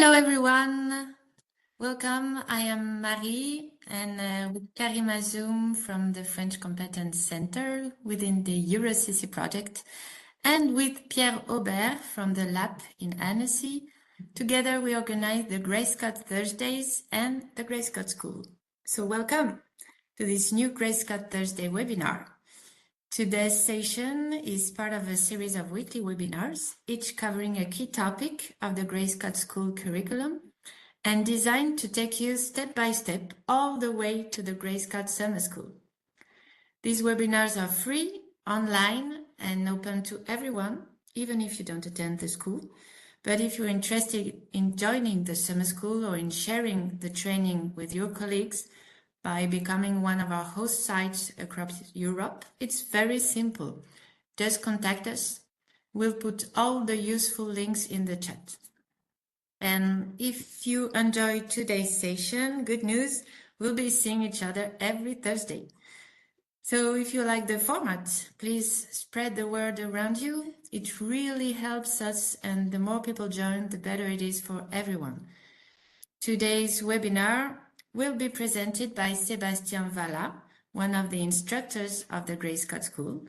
Hello, everyone. Welcome. I am Marie and with Karima Zoom from the French Competence Center within the EuroCC project and with Pierre Aubert from the lab in Annecy. Together we organize the Grey Scott Thursdays and the Grey Scott School. So welcome to this new Grey Scott Thursday webinar. Today's session is part of a series of weekly webinars, each covering a key topic of the Grey Scott School curriculum and designed to take you step by step all the way to the Grey Scott Summer School. These webinars are free, online, and open to everyone, even if you don't attend the school. But if you're interested in joining the summer school or in sharing the training with your colleagues, by becoming one of our host sites across Europe, it's very simple. Just contact us. We'll put all the useful links in the chat. And if you enjoyed today's session, good news, we'll be seeing each other every Thursday. So if you like the format, please spread the word around you. It really helps us, and the more people join, the better it is for everyone. Today's webinar will be presented by Sébastien Vallat, one of the instructors of the Grey Scott School.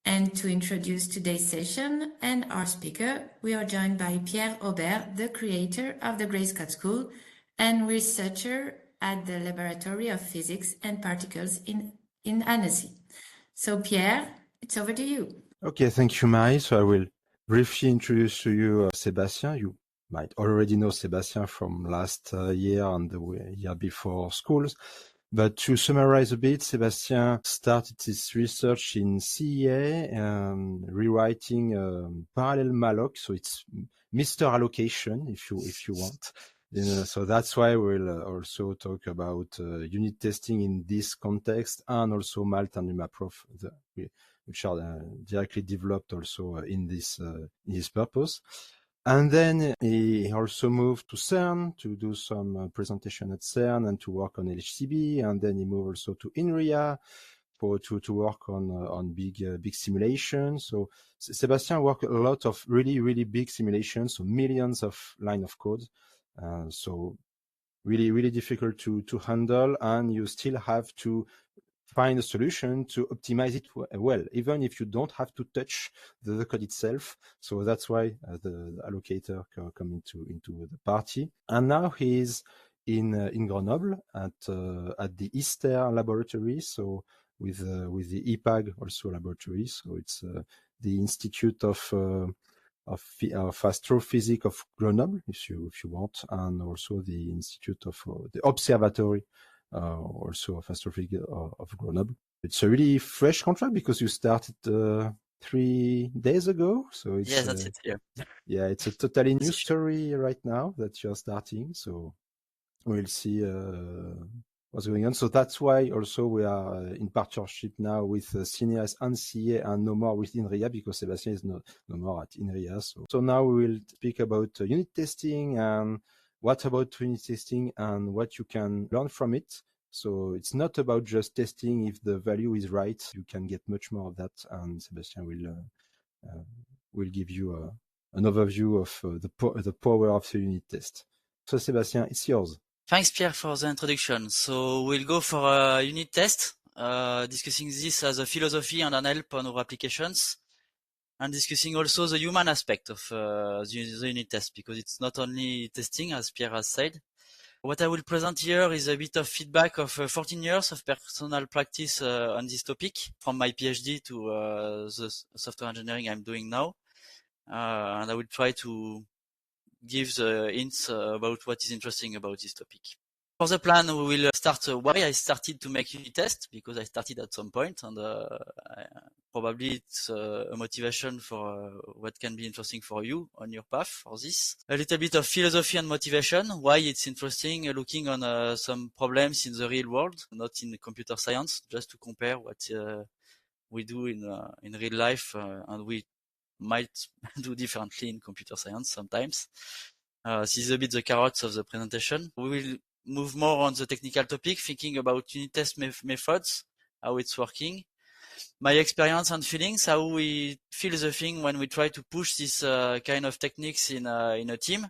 And to introduce today's session and our speaker, we are joined by Pierre Aubert, the creator of the Grey Scott School and researcher at the Laboratory of Physics and Particles in Annecy. So Pierre, it's over to you. Okay, thank you, Marie. So I will briefly introduce to you Sébastien. You might already know Sébastien from last year and the year before schools. But to summarize a bit, Sébastien started his research in CEA, rewriting parallel malloc. So it's Mr. Allocation, if you want. So that's why we'll also talk about unit testing in this context, and also Malt and UMAPROF, which are directly developed also in this purpose. And then he also moved to CERN to do some presentation at CERN and to work on LHCb. And then he moved also to INRIA to work on big simulations. So Sébastien worked a lot of really big simulations, so millions of line of code. So really difficult to handle, and you still have to find a solution to optimize it well, even if you don't have to touch the code itself. So that's why the allocator come into the party. And now he's in Grenoble at the ISTER laboratory. So with the IPAG also laboratory. So it's the Institute of Astrophysics of Grenoble, if you want, and also the Institute of the Observatory also of Astrophysics of Grenoble. It's a really fresh contract because you started 3 days ago. So it's, yes, that's it. Yeah, it's a totally new story right now that you're starting. So we'll see what's going on. So that's why also we are in partnership now with CNRS and CA and no more with INRIA, because Sébastien is no more at INRIA. So now we will speak about unit testing and what about unit testing and what you can learn from it. So it's not about just testing if the value is right. You can get much more of that, and Sébastien will give you an overview of the power of the unit test. So Sébastien, it's yours. Thanks, Pierre, for the introduction. So we'll go for a unit test, discussing this as a philosophy and an help on our applications, and discussing also the human aspect of the unit test, because it's not only testing, as Pierre has said. What I will present here is a bit of feedback of 14 years of personal practice on this topic, from my PhD to the software engineering I'm doing now. And I will try to give the hints about what is interesting about this topic. For the plan, we will start why I started to make unit test, because I started at some point, and probably it's a motivation for what can be interesting for you on your path for this. A little bit of philosophy and motivation, why it's interesting looking on some problems in the real world, not in computer science, just to compare what we do in real life, and we might do differently in computer science sometimes. This is a bit the carrots of the presentation. We will move more on the technical topic, thinking about unit test methods, how it's working, my experience and feelings, how we feel the thing when we try to push this kind of techniques in a team,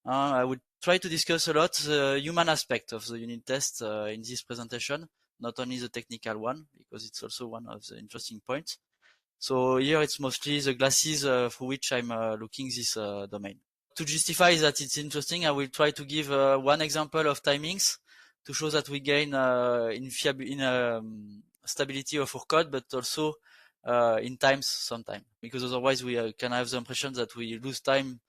I would try to discuss a lot the human aspect of the unit test in this presentation, not only the technical one, because it's also one of the interesting points. So here it's mostly the glasses through which I'm looking this domain. To justify that it's interesting, I will try to give one example of timings to show that we gain in stability of our code, but also in times sometime, because otherwise we can have the impression that we lose time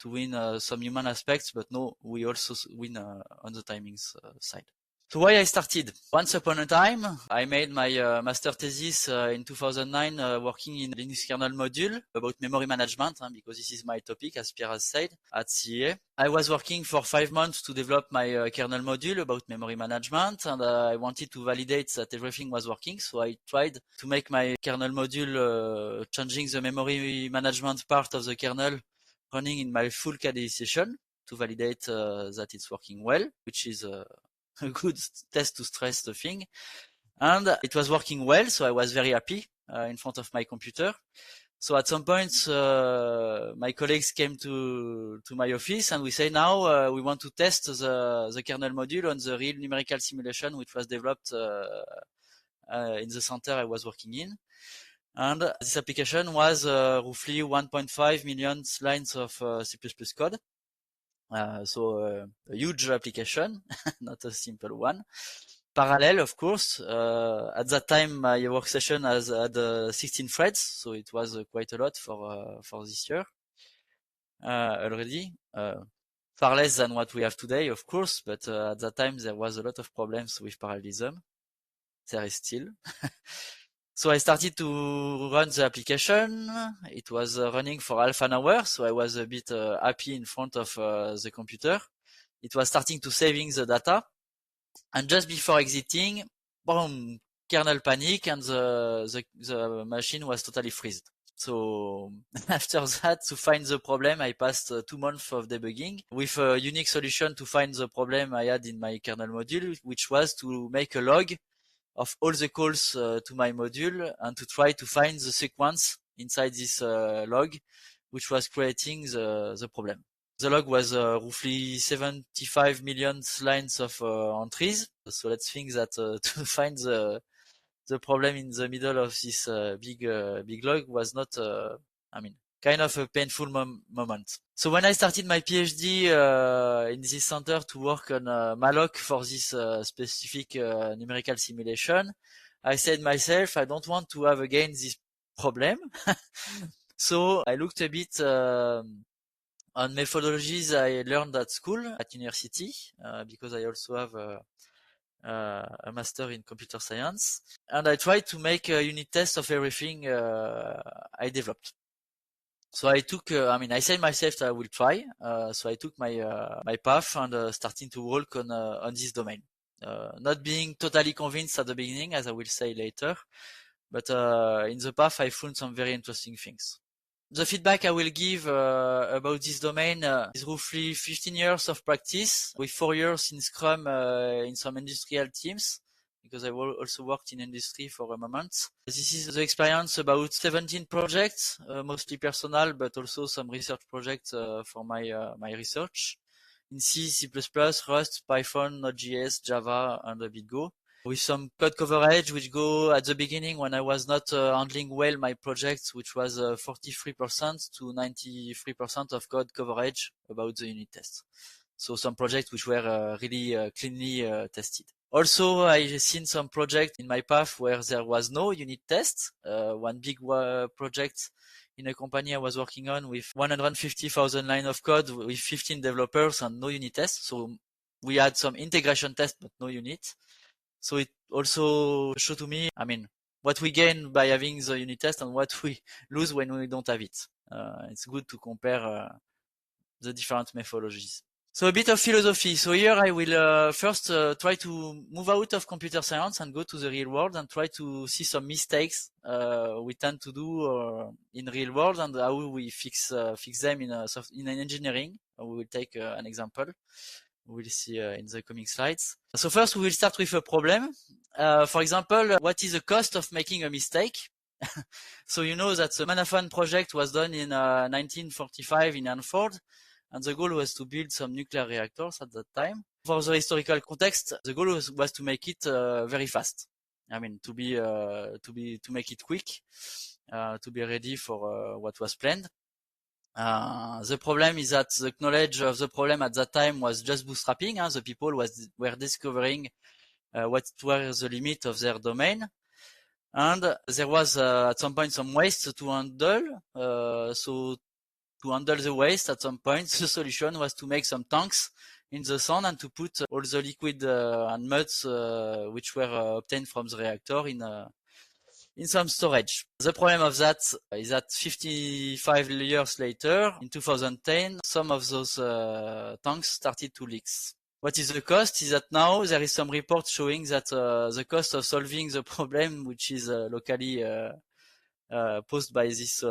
to win some human aspects, but no, we also win on the timings side. So why I started? Once upon a time, I made my master thesis in 2009 working in Linux kernel module about memory management, because this is my topic, as Pierre has said, at CEA. I was working for 5 months to develop my kernel module about memory management, and I wanted to validate that everything was working, so I tried to make my kernel module changing the memory management part of the kernel running in my full KDE session to validate that it's working well, which is a good test to stress the thing. And it was working well, so I was very happy in front of my computer. So at some point, my colleagues came to my office and we say, now we want to test the kernel module on the real numerical simulation, which was developed in the center I was working in. And this application was roughly 1.5 million lines of C++ code. So a huge application, not a simple one. Parallel, of course. At that time, my workstation had 16 threads, so it was quite a lot for this year already. Far less than what we have today, of course, but at that time there was a lot of problems with parallelism. There is still. So I started to run the application. It was running for half an hour, so I was a bit happy in front of the computer. It was starting to saving the data. And just before exiting, boom, kernel panic, and the machine was totally freezed. So after that, to find the problem, I passed 2 months of debugging with a unique solution to find the problem I had in my kernel module, which was to make a log of all the calls to my module and to try to find the sequence inside this log, which was creating the problem. The log was roughly 75 million lines of entries. So let's think that to find the problem in the middle of this big log was not, kind of a painful moment. So when I started my PhD in this center to work on malloc for this specific numerical simulation, I said myself, I don't want to have again this problem. So I looked a bit on methodologies I learned at school, at university, because I also have a master in computer science. And I tried to make a unit test of everything I developed. So I took, I said myself that I will try. So I took my path and starting to work on this domain. Not being totally convinced at the beginning, as I will say later, but in the path I found some very interesting things. The feedback I will give about this domain is roughly 15 years of practice with 4 years in Scrum in some industrial teams, because I also worked in industry for a moment. This is the experience about 17 projects, mostly personal, but also some research projects for my research in C, C++, Rust, Python, Node.js, Java, and a bit Go, with some code coverage which go at the beginning when I was not handling well my projects, which was 43% to 93% of code coverage about the unit test. So some projects which were really cleanly tested. Also, I've seen some projects in my path where there was no unit test. One big project in a company I was working on with 150,000 lines of code with 15 developers and no unit test. So we had some integration tests, but no unit. So it also showed to me, what we gain by having the unit test and what we lose when we don't have it. It's good to compare the different methodologies. So a bit of philosophy. So here I will first try to move out of computer science and go to the real world and try to see some mistakes we tend to do in real world and how we fix them in engineering. We will take an example. We'll see in the coming slides. So first we will start with a problem. For example, what is the cost of making a mistake? So you know that the Manhattan project was done in 1945 in Hanford. and the goal was to build some nuclear reactors at that time. For the historical context, the goal was to make it very fast. I mean, to make it quick, to be ready for what was planned. The problem is that the knowledge of the problem at that time was just bootstrapping. The people were discovering what were the limit of their domain. And there was at some point some waste to handle. So to handle the waste at some point, the solution was to make some tanks in the sun and to put all the liquid and muds which were obtained from the reactor in some storage. The problem of that is that 55 years later, in 2010, some of those tanks started to leak. What is the cost? Is that now there is some reports showing that the cost of solving the problem, which is locally posed by this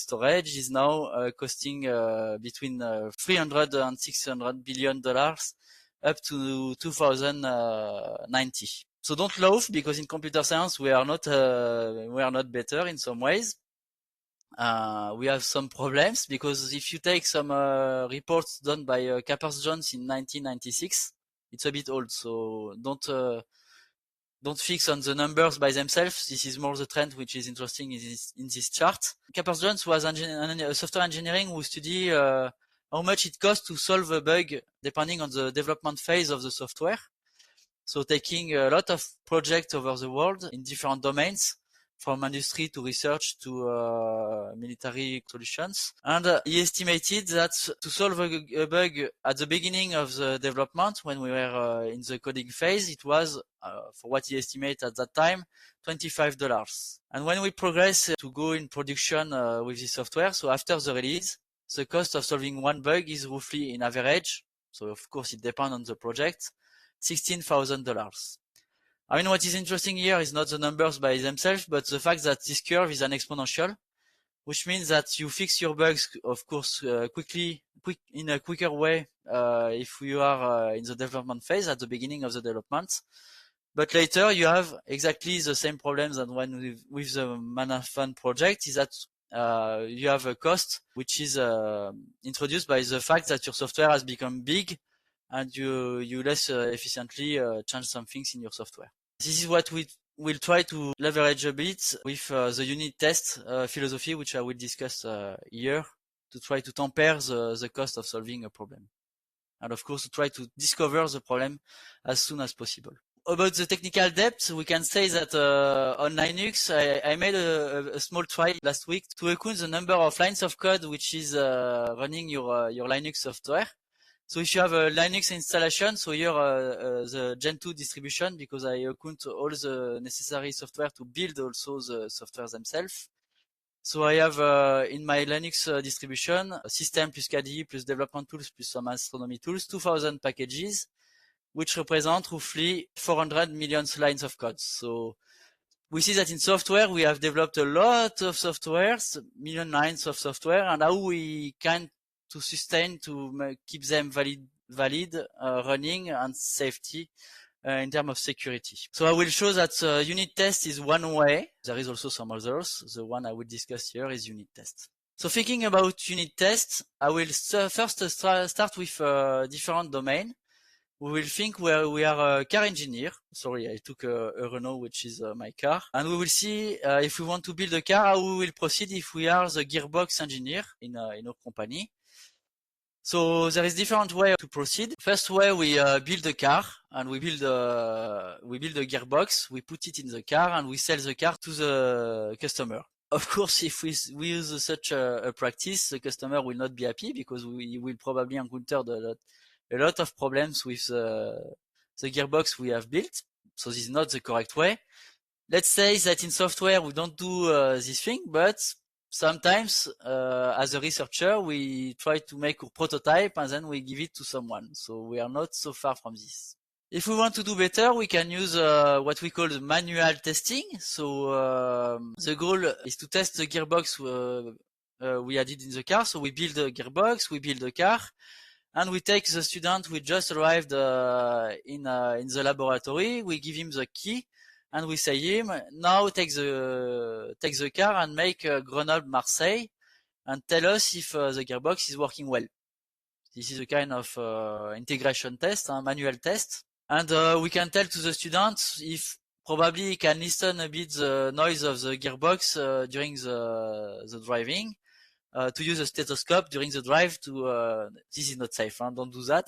storage, is now costing between 300 and 600 billion dollars up to 2090. So don't laugh, because in computer science we are not better in some ways. We have some problems, because if you take some reports done by Capers-Jones in 1996, it's a bit old, so don't fix on the numbers by themselves. This is more the trend which is interesting in this chart. Capers-Jones was a software engineering who study how much it costs to solve a bug depending on the development phase of the software. So taking a lot of projects over the world in different domains, from industry to research to military solutions. And he estimated that to solve a bug at the beginning of the development, when we were in the coding phase, it was, for what he estimated at that time, $25. And when we progress to go in production with this software, so after the release, the cost of solving one bug is roughly, in average, so of course it depends on the project, $16,000. I mean, what is interesting here is not the numbers by themselves, but the fact that this curve is an exponential, which means that you fix your bugs, of course, in a quicker way if you are in the development phase at the beginning of the development. But later you have exactly the same problems than when with the Manhattan project, is that you have a cost which is introduced by the fact that your software has become big and you less efficiently change some things in your software. This is what we will try to leverage a bit with the unit test philosophy, which I will discuss here, to try to temper the cost of solving a problem. And of course, to try to discover the problem as soon as possible. About the technical depth, we can say that on Linux, I made a small try last week to account the number of lines of code which is running your Linux software. So if you have a Linux installation, so here the Gentoo distribution, because I account all the necessary software to build also the software themselves. So I have in my Linux distribution, system plus KDE plus development tools plus some astronomy tools, 2000 packages, which represent roughly 400 million lines of code. So we see that in software, we have developed a lot of softwares, million lines of software, and how we can to sustain, to keep them valid, running, and safety in terms of security. So I will show that unit test is one way. There is also some others. The one I will discuss here is unit test. So thinking about unit test, I will first start with different domain. We will think where we are a car engineer. Sorry, I took a Renault, which is my car. And we will see if we want to build a car, how we will proceed if we are the gearbox engineer in our company. So there is different way to proceed. First way, we build a car and we build a gearbox. We put it in the car and we sell the car to the customer. Of course, if we use such a practice, the customer will not be happy, because we will probably encounter a lot of problems with the gearbox we have built. So this is not the correct way. Let's say that in software we don't do this thing, but sometimes as a researcher we try to make a prototype and then we give it to someone. So we are not so far from this. If we want to do better, we can use what we call the manual testing. So the goal is to test the gearbox we added in the car. So we build a gearbox, we build a car, and we take the student who just arrived in the laboratory. We give him the key, and we say him, now take the car and make Grenoble-Marseille, and tell us if the gearbox is working well. This is a kind of integration test, manual test. And we can tell to the students if probably he can listen a bit the noise of the gearbox during the driving. To use a stethoscope during the drive to this is not safe, don't do that.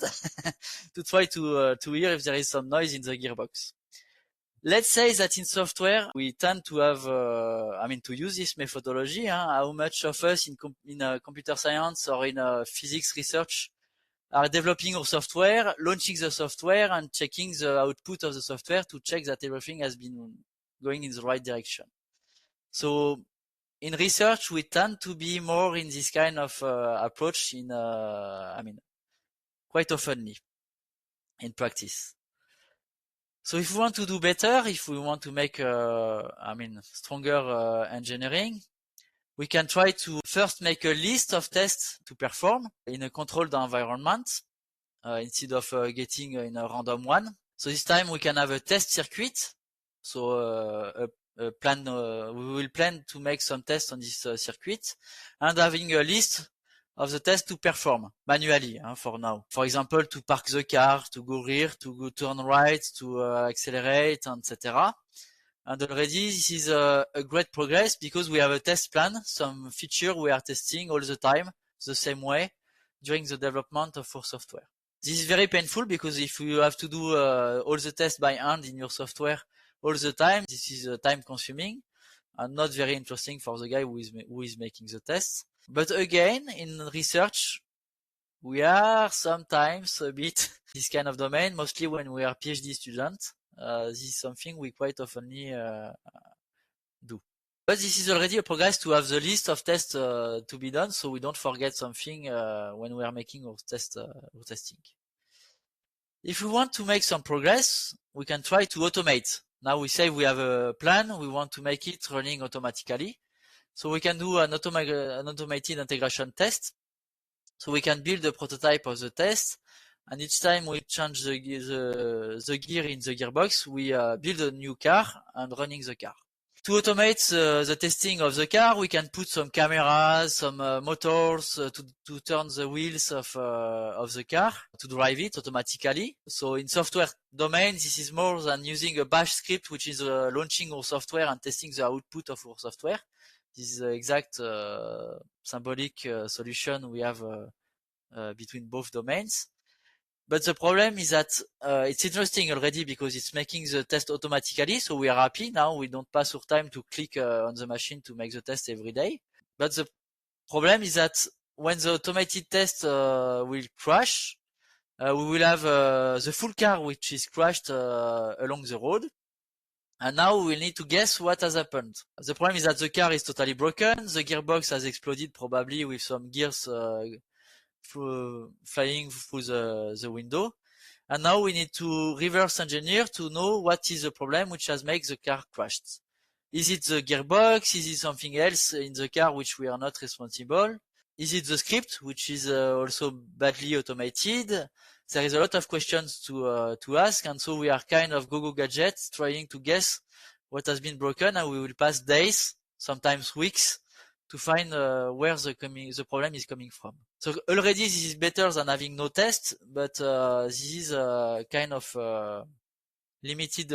To try to hear if there is some noise in the gearbox. Let's say that in software we tend to have to use this methodology. How much of us in computer science or in physics research are developing our software, launching the software, and checking the output of the software to check that everything has been going in the right direction. So in research, we tend to be more in this kind of approach in, quite oftenly in practice. So if we want to do better, if we want to make, stronger engineering, we can try to first make a list of tests to perform in a controlled environment instead of getting in a random one. So this time we can have a test circuit. So we will plan to make some tests on this circuit and having a list of the tests to perform manually for now. For example, to park the car, to go rear, to go turn right, to accelerate, etc. And already this is a great progress because we have a test plan, some feature we are testing all the time, the same way during the development of our software. This is very painful because if you have to do all the tests by hand in your software all the time, this is time consuming and not very interesting for the guy who is making the tests. But again, in research, we are sometimes a bit this kind of domain, mostly when we are PhD students. This is something we quite oftenly do. But this is already a progress to have the list of tests to be done, so we don't forget something when we are making our testing. If we want to make some progress, we can try to automate. Now we say we have a plan, we want to make it running automatically. So we can do an automated integration test. So we can build a prototype of the test, and each time we change the gear in the gearbox, we build a new car and running the car. To automate the testing of the car, we can put some cameras, some motors to turn the wheels of the car to drive it automatically. So in software domain, this is more than using a bash script, which is launching our software and testing the output of our software. This is the exact symbolic solution we have between both domains. But the problem is that it's interesting already because it's making the test automatically, so we are happy now. We don't pass our time to click on the machine to make the test every day. But the problem is that when the automated test will crash, we will have the full car which is crashed along the road. And now we will need to guess what has happened. The problem is that the car is totally broken. The gearbox has exploded probably with some gears flying through the window. And now we need to reverse engineer to know what is the problem which has made the car crashed. Is it the gearbox? Is it something else in the car which we are not responsible? Is it the script which is also badly automated? There is a lot of questions to ask, and so we are kind of go-go gadgets trying to guess what has been broken, and we will pass days, sometimes weeks, to find where the problem is coming from. So already this is better than having no test, but this is a kind of limited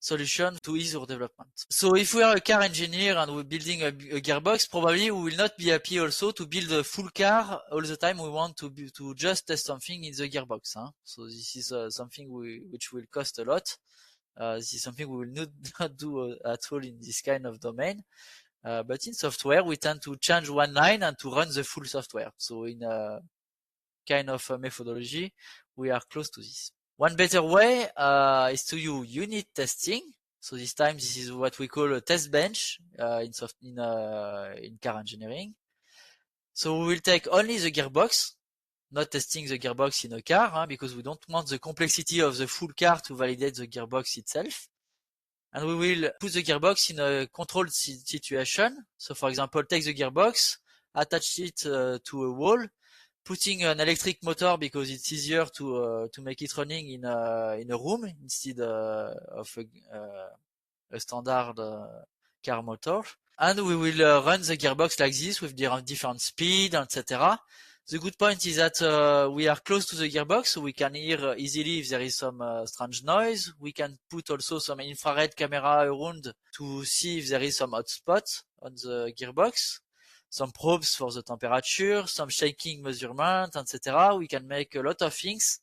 solution to ease our development. So if we are a car engineer and we're building a gearbox, probably we will not be happy also to build a full car all the time. We want to just test something in the gearbox. So this is something which will cost a lot. This is something we will not do at all in this kind of domain. But in software, we tend to change one line and to run the full software. So in a kind of methodology, we are close to this. One better way is to use unit testing. So this time, this is what we call a test bench in car engineering. So we will take only the gearbox, not testing the gearbox in a car, because we don't want the complexity of the full car to validate the gearbox itself. And we will put the gearbox in a controlled situation. So for example, take the gearbox, attach it to a wall, putting an electric motor because it's easier to make it running in a room instead of a standard car motor. And we will run the gearbox like this with different speed, etc. The good point is that we are close to the gearbox, so we can hear easily if there is some strange noise. We can put also some infrared camera around to see if there is some hotspot on the gearbox, some probes for the temperature, some shaking measurement, etc. We can make a lot of things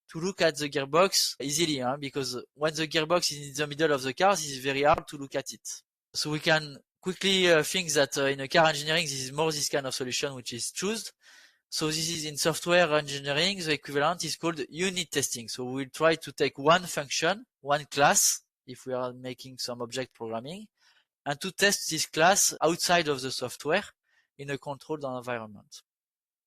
to look at the gearbox easily, because when the gearbox is in the middle of the car, it is very hard to look at it. So we can quickly think that in a car engineering, this is more this kind of solution which is chosen. So this is in software engineering, the equivalent is called unit testing. So we'll try to take one function, one class, if we are making some object programming, and to test this class outside of the software in a controlled environment.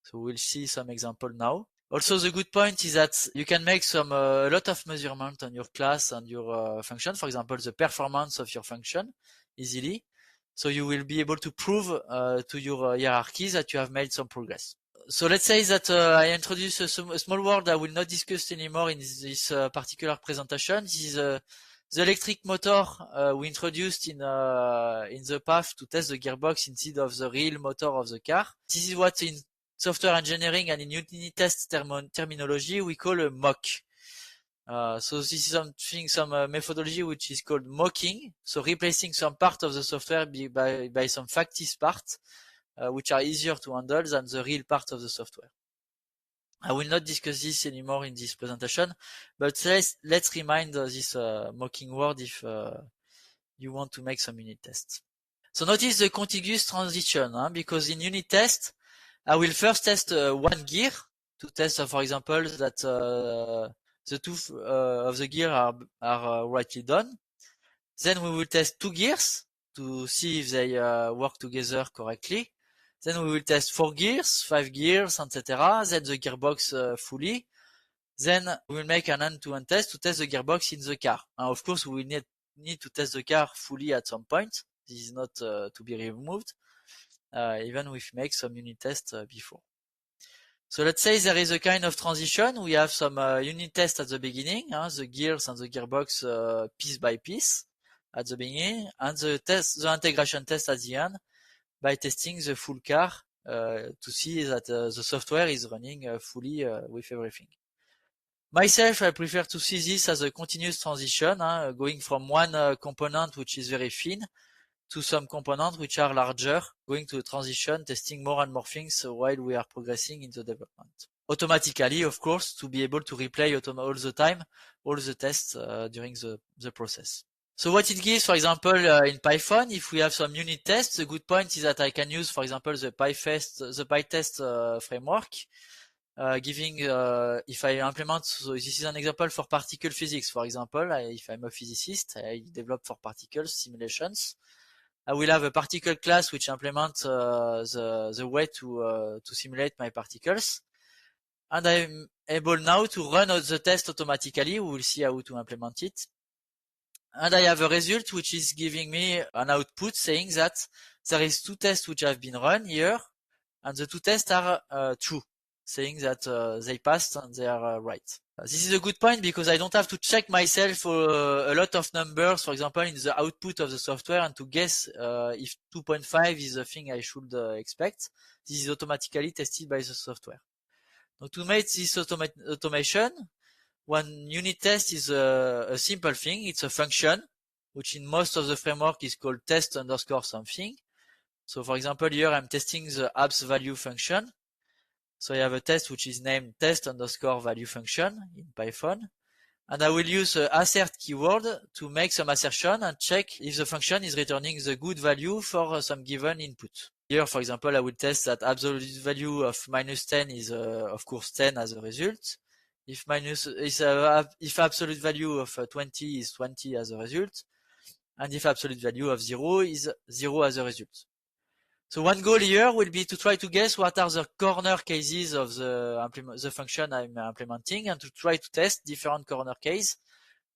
So we'll see some example now. Also, the good point is that you can make some a lot of measurement on your class and your function. For example, the performance of your function easily. So you will be able to prove to your hierarchies that you have made some progress. So let's say that I introduce a small word I will not discuss anymore in this particular presentation. This is the electric motor we introduced in the path to test the gearbox instead of the real motor of the car. This is what in software engineering and in unit test terminology we call a mock. So this is some methodology which is called mocking. So replacing some part of the software by some factice part, which are easier to handle than the real part of the software. I will not discuss this anymore in this presentation, but let's remind this mocking word if you want to make some unit tests. So notice the contiguous transition, because in unit test, I will first test one gear to test, for example, that the two of the gear are rightly done. Then we will test two gears to see if they work together correctly. Then we will test 4 gears, 5 gears, etc. Then the gearbox fully. Then we will make an end-to-end test to test the gearbox in the car. And of course, we will need to test the car fully at some point. This is not to be removed, even if we make some unit tests before. So let's say there is a kind of transition. We have some unit tests at the beginning, the gears and the gearbox piece by piece at the beginning, and the integration test at the end, by testing the full car to see that the software is running fully with everything. Myself, I prefer to see this as a continuous transition, going from one component which is very thin to some components which are larger, going to a transition, testing more and more things while we are progressing in the development. Automatically, of course, to be able to replay all the time, all the tests during the process. So what it gives, for example, in Python, if we have some unit tests, the good point is that I can use, for example, the PyTest framework, giving, if I implement, so this is an example for particle physics, for example, if I'm a physicist, I develop for particles simulations. I will have a particle class which implements the way to simulate my particles. And I'm able now to run the test automatically. We will see how to implement it. And I have a result which is giving me an output saying that there is 2 tests which have been run here, and the 2 tests are true, saying that they passed and they are right. This is a good point because I don't have to check myself a lot of numbers, for example, in the output of the software and to guess if 2.5 is the thing I should expect. This is automatically tested by the software. Now, to make this automation, one unit test is a simple thing. It's a function, which in most of the framework is called test underscore something. So for example, here I'm testing the apps value function. So I have a test which is named test underscore value function in Python. And I will use the assert keyword to make some assertion and check if the function is returning the good value for some given input. Here, for example, I will test that absolute value of -10 is, of course, 10 as a result. If absolute value of 20 is 20 as a result, and if absolute value of 0 is 0 as a result. So one goal here will be to try to guess what are the corner cases of the function I'm implementing, and to try to test different corner cases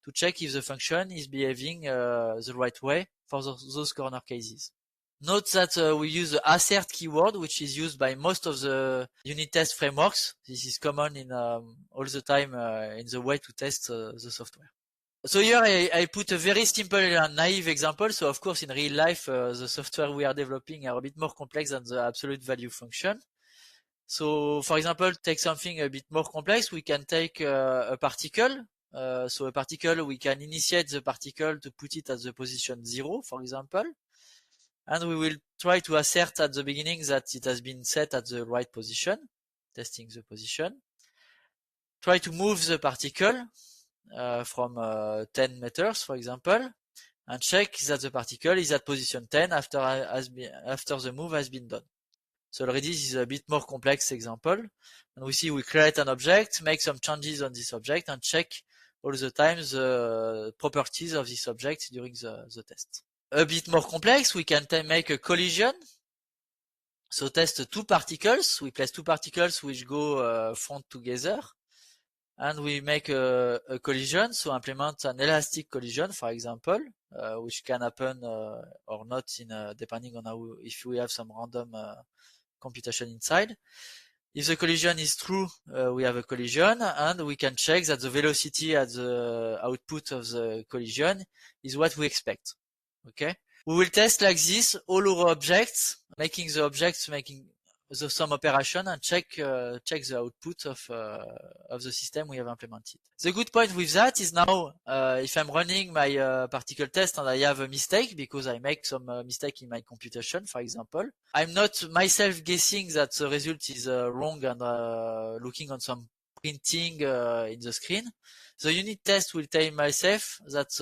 to check if the function is behaving the right way for those corner cases. Note that we use the assert keyword, which is used by most of the unit test frameworks. This is common in all the time in the way to test the software. So here I put a very simple and naive example. So of course in real life the software we are developing are a bit more complex than the absolute value function. So, for example, take something a bit more complex, we can take a particle. So a particle, we can initiate the particle to put it at the position 0, for example. And we will try to assert at the beginning that it has been set at the right position, testing the position. Try to move the particle from 10 meters, for example, and check that the particle is at position 10 after the move has been done. So already this is a bit more complex example. And we see we create an object, make some changes on this object, and check all the time the properties of this object during the test. A bit more complex, we can make a collision. So test two particles. We place two particles which go front together. And we make a collision, so implement an elastic collision, for example, which can happen or not depending on if we have some random computation inside. If the collision is true, we have a collision, and we can check that the velocity at the output of the collision is what we expect. Okay? We will test like this all our objects, making the objects some operation and check the output of the system we have implemented. The good point with that is now if I'm running my particle test and I have a mistake because I make some mistake in my computation, for example, I'm not myself guessing that the result is wrong and looking on some printing in the screen. The unit test will tell myself that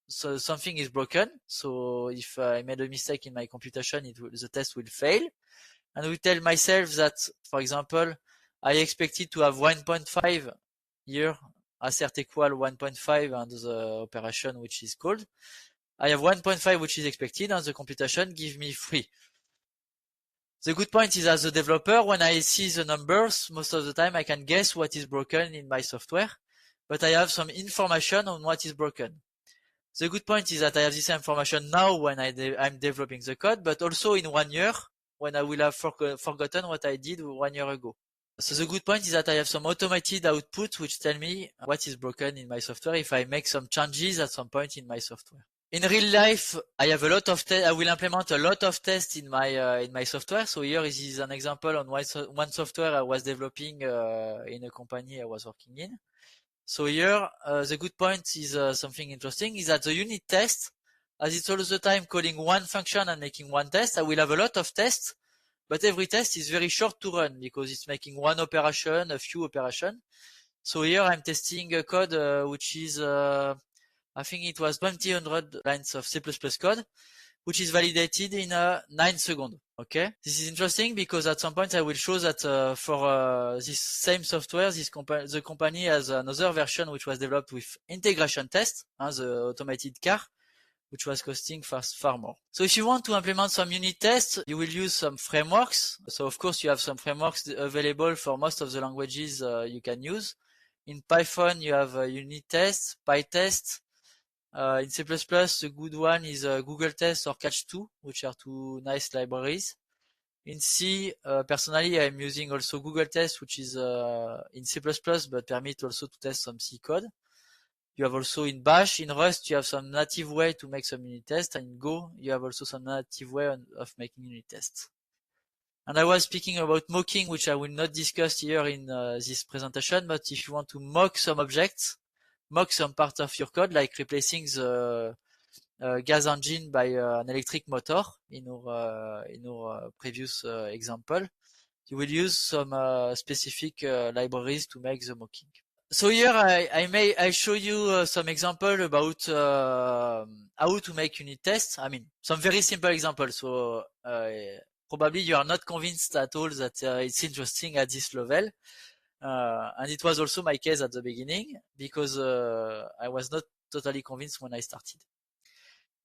so something is broken. So if I made a mistake in my computation, the test will fail. And we tell myself that, for example, I expected to have 1.5 here, assert equal 1.5 and the operation which is called. I have 1.5 which is expected and the computation give me 3. The good point is as a developer, when I see the numbers, most of the time I can guess what is broken in my software, but I have some information on what is broken. The good point is that I have this information now when I'm developing the code, but also in 1 year, when I will have forgotten what I did 1 year ago. So the good point is that I have some automated output which tell me what is broken in my software if I make some changes at some point in my software. In real life, I have a lot of I will implement a lot of tests in my software. So here is an example on one software I was developing in a company I was working in. So here, the good point is something interesting is that the unit test, as it's all the time calling one function and making one test, I will have a lot of tests, but every test is very short to run because it's making one operation, a few operations. So here I'm testing a code which is, I think it was 200 lines of C++ code, which is validated in 9 seconds. Okay, this is interesting because at some point I will show that for this same software, the company has another version which was developed with integration test, the automated car, which was costing far more. So if you want to implement some unit tests, you will use some frameworks. So of course you have some frameworks available for most of the languages you can use. In Python you have unit tests, PyTest. In C++, the good one is Google Test or Catch2, which are two nice libraries. In C, personally, I'm using also Google Test, which is in C++, but permit also to test some C code. You have also in Bash, in Rust, you have some native way to make some unit tests, and in Go, you have also some native way of making unit tests. And I was speaking about mocking, which I will not discuss here in this presentation, but if you want to mock some objects, mock some part of your code, like replacing the gas engine by an electric motor in our previous example, you will use some specific libraries to make the mocking. So here I show you some example about how to make unit tests. I mean, some very simple examples. So probably you are not convinced at all that it's interesting at this level. And it was also my case at the beginning because I was not totally convinced when I started.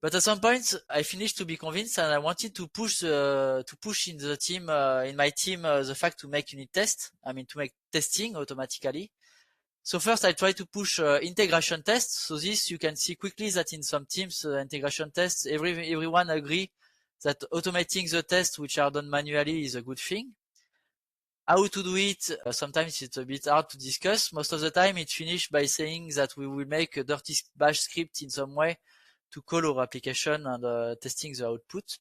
But at some point, I finished to be convinced, and I wanted to push in the team, in my team, the fact to make unit tests. I mean, to make testing automatically. So first, I try to push integration tests. So this you can see quickly that in some teams, integration tests, everyone agree that automating the tests which are done manually is a good thing. How to do it, sometimes it's a bit hard to discuss. Most of the time it's finished by saying that we will make a dirty bash script in some way to call our application and testing the output.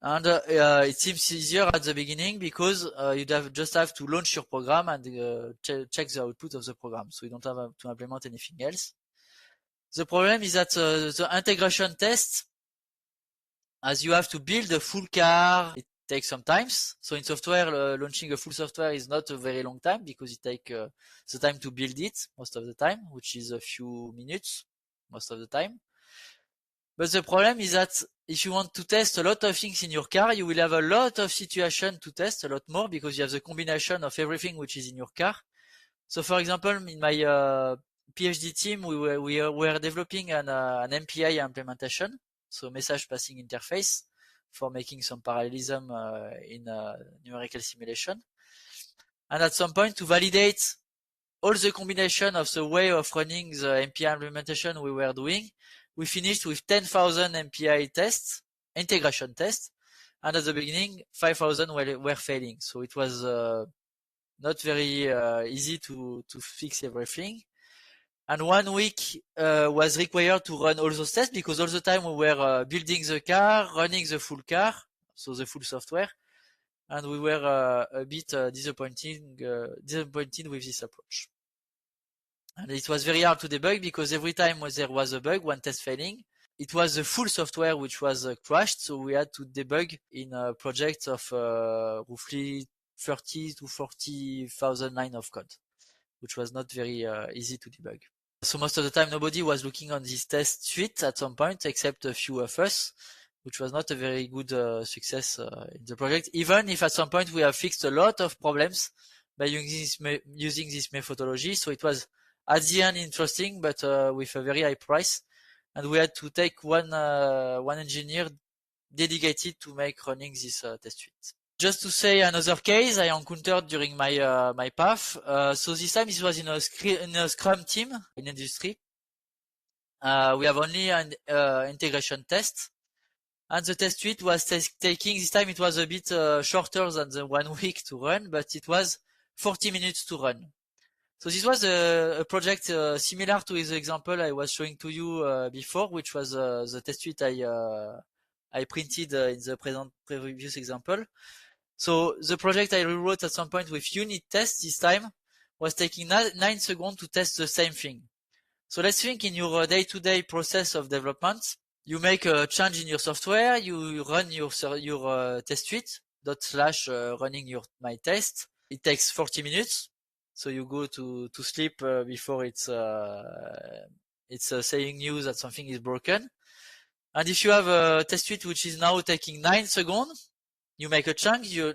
And it seems easier at the beginning because you just have to launch your program and check the output of the program. So you don't have to implement anything else. The problem is that the integration test, as you have to build a full car, it takes some time. So in software, launching a full software is not a very long time because it takes the time to build it most of the time, which is a few minutes most of the time. But the problem is that if you want to test a lot of things in your car, you will have a lot of situations to test, a lot more, because you have the combination of everything which is in your car. So for example, in my PhD team, we were developing an MPI implementation, so message passing interface, for making some parallelism in numerical simulation. And at some point, to validate all the combination of the way of running the MPI implementation we were doing, we finished with 10,000 MPI tests, integration tests, and at the beginning, 5,000 were failing. So it was not very easy to fix everything. And 1 week was required to run all those tests because all the time we were building the car, running the full car, so the full software, and we were a bit disappointed with this approach. And it was very hard to debug because every time there was a bug, one test failing, it was the full software which was crashed, so we had to debug in a project of roughly 30 to 40,000 lines of code, which was not very easy to debug. So most of the time nobody was looking on this test suite at some point except a few of us, which was not a very good success in the project, even if at some point we have fixed a lot of problems by using this methodology. So it was at the end interesting, but with a very high price. And we had to take one engineer dedicated to make running this test suite. Just to say another case I encountered during my my path. So this time it was in a Scrum team in industry. We have only an integration test, and the test suite was taking, this time it was a bit shorter than the 1 week to run, but it was 40 minutes to run. So this was a project similar to the example I was showing to you before, which was the test suite I printed in the previous example. So the project I rewrote at some point with unit tests this time was taking 9 seconds to test the same thing. So let's think in your day-to-day process of development, you make a change in your software, you run your test suite, /running my test. It takes 40 minutes. So you go to sleep before it's saying you that something is broken. And if you have a test suite which is now taking 9 seconds, you make a change, you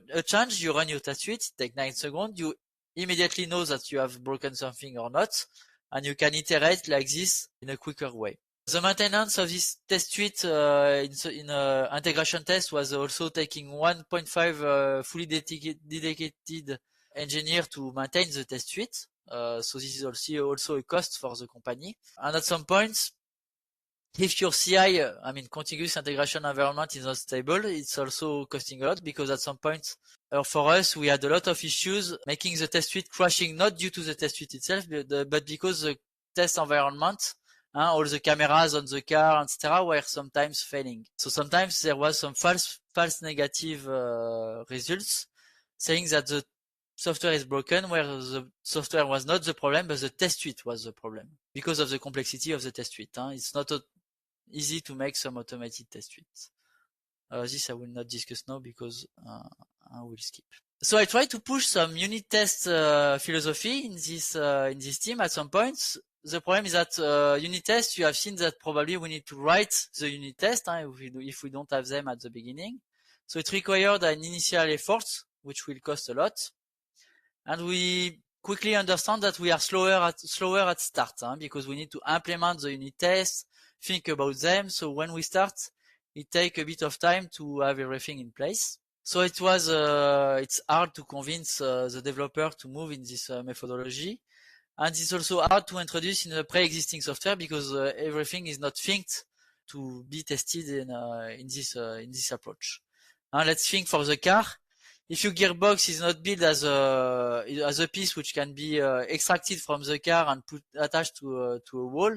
run your test suite, it takes 9 seconds, you immediately know that you have broken something or not, and you can iterate like this in a quicker way. The maintenance of this test suite in integration test was also taking 1.5 fully dedicated engineer to maintain the test suite. So this is also a cost for the company. And at some point, if your CI, continuous integration environment is not stable, it's also costing a lot because at some point, for us, we had a lot of issues making the test suite crashing, not due to the test suite itself, but because the test environment, all the cameras on the car, etc., were sometimes failing. So sometimes there was some false negative results saying that the software is broken, where the software was not the problem, but the test suite was the problem because of the complexity of the test suite. It's not easy to make some automated test suites. This I will not discuss now because I will skip. So I try to push some unit test philosophy in this team at some point. The problem is that unit tests, you have seen that probably we need to write the unit test if we don't have them at the beginning. So it required an initial effort, which will cost a lot. And we quickly understand that we are slower at start because we need to implement the unit tests, think about them. So when we start, it takes a bit of time to have everything in place. So it's hard to convince the developer to move in this methodology. And it's also hard to introduce in a pre-existing software because everything is not thinked to be tested in this approach. Let's think for the car. If your gearbox is not built as a piece which can be extracted from the car and attached to a wall,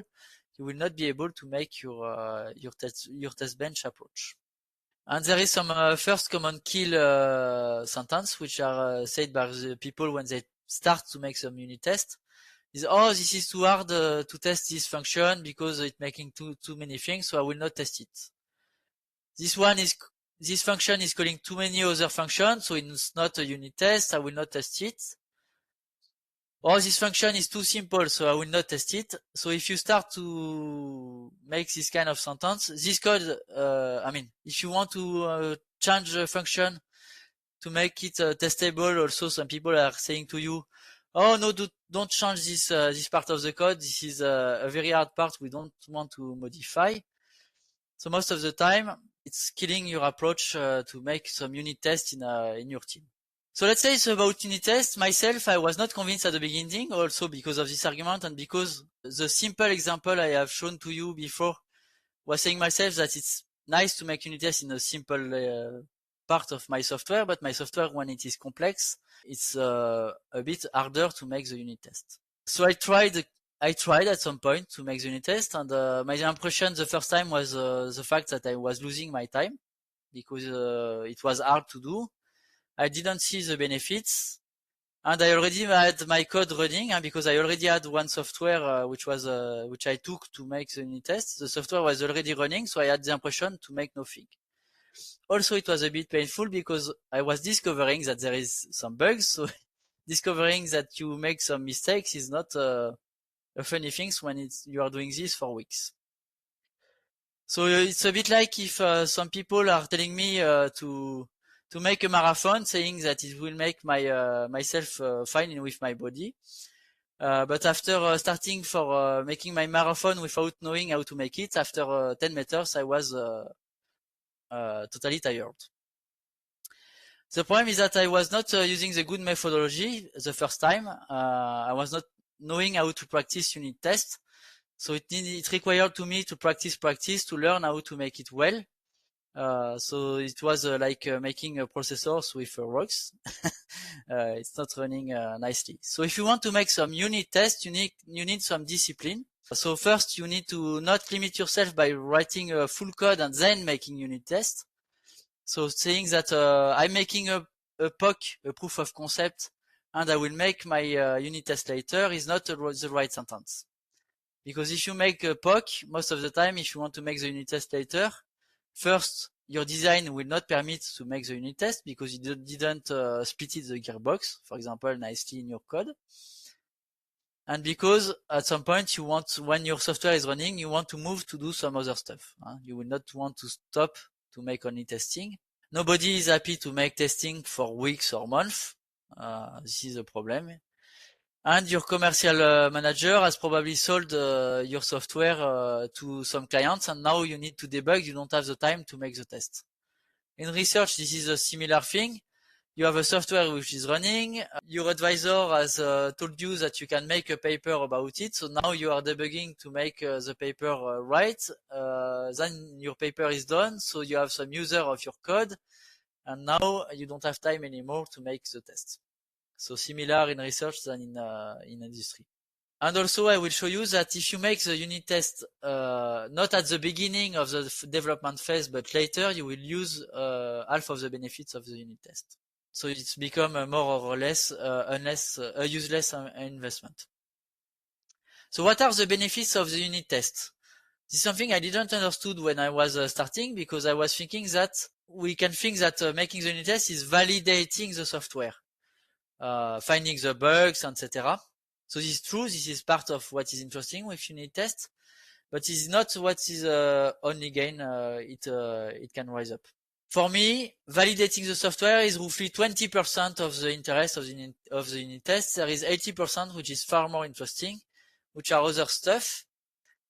you will not be able to make your test bench approach. And there is some first common kill sentence which are said by the people when they start to make some unit test. Is, oh, this is too hard to test this function because it's making too many things, so I will not test it. This function is calling too many other functions, so it's not a unit test, I will not test it. Or this function is too simple, so I will not test it. So if you start to make this kind of sentence, this code, if you want to change a function to make it testable, also some people are saying to you, oh no, don't change this part of the code. This is a very hard part we don't want to modify. So most of the time, it's killing your approach to make some unit tests in your team. So let's say it's about unit tests. Myself, I was not convinced at the beginning, also because of this argument and because the simple example I have shown to you before was saying myself that it's nice to make unit tests in a simple part of my software, but my software, when it is complex, it's a bit harder to make the unit test. So I tried at some point to make the unit test, and my impression the first time was the fact that I was losing my time because it was hard to do. I didn't see the benefits, and I already had my code running, and because I already had one software which I took to make the unit test. The software was already running, so I had the impression to make nothing. Also, it was a bit painful because I was discovering that there is some bugs. So discovering that you make some mistakes is not a funny thing when you are doing this for weeks. So it's a bit like if some people are telling me to make a marathon, saying that it will make myself fine with my body. But after starting for making my marathon without knowing how to make it, after 10 meters, I was totally tired. The problem is that I was not using the good methodology the first time. I was not knowing how to practice unit tests. So it required to me to practice to learn how to make it well. So it was like making a processors with rocks. It's not running nicely. So if you want to make some unit tests, you need some discipline. So first you need to not limit yourself by writing a full code and then making unit tests. So saying that I'm making a POC, a proof of concept, and I will make my unit test later is not the right sentence. Because if you make a POC, most of the time, if you want to make the unit test later, first, your design will not permit to make the unit test because you didn't split it the gearbox, for example, nicely in your code. And because at some point you want, when your software is running, you want to move to do some other stuff. You will not want to stop to make only testing. Nobody is happy to make testing for weeks or months. This is a problem. And your commercial manager has probably sold your software to some clients, and now you need to debug. You don't have the time to make the test. In research, this is a similar thing. You have a software which is running. Your advisor has told you that you can make a paper about it. So now you are debugging to make the paper right. Then your paper is done. So you have some user of your code. And now you don't have time anymore to make the test. So similar in research than in industry. And also I will show you that if you make the unit test not at the beginning of the development phase, but later, you will use half of the benefits of the unit test. So it's become a more or less a useless investment. So what are the benefits of the unit test? This is something I didn't understood when I was starting, because I was thinking that we can think that making the unit test is validating the software, finding the bugs, etc. So this is true. This is part of what is interesting with unit test, but it is not what is only gain it can rise up. For me, validating the software is roughly 20% of the interest of the unit test. There is 80% which is far more interesting, which are other stuff.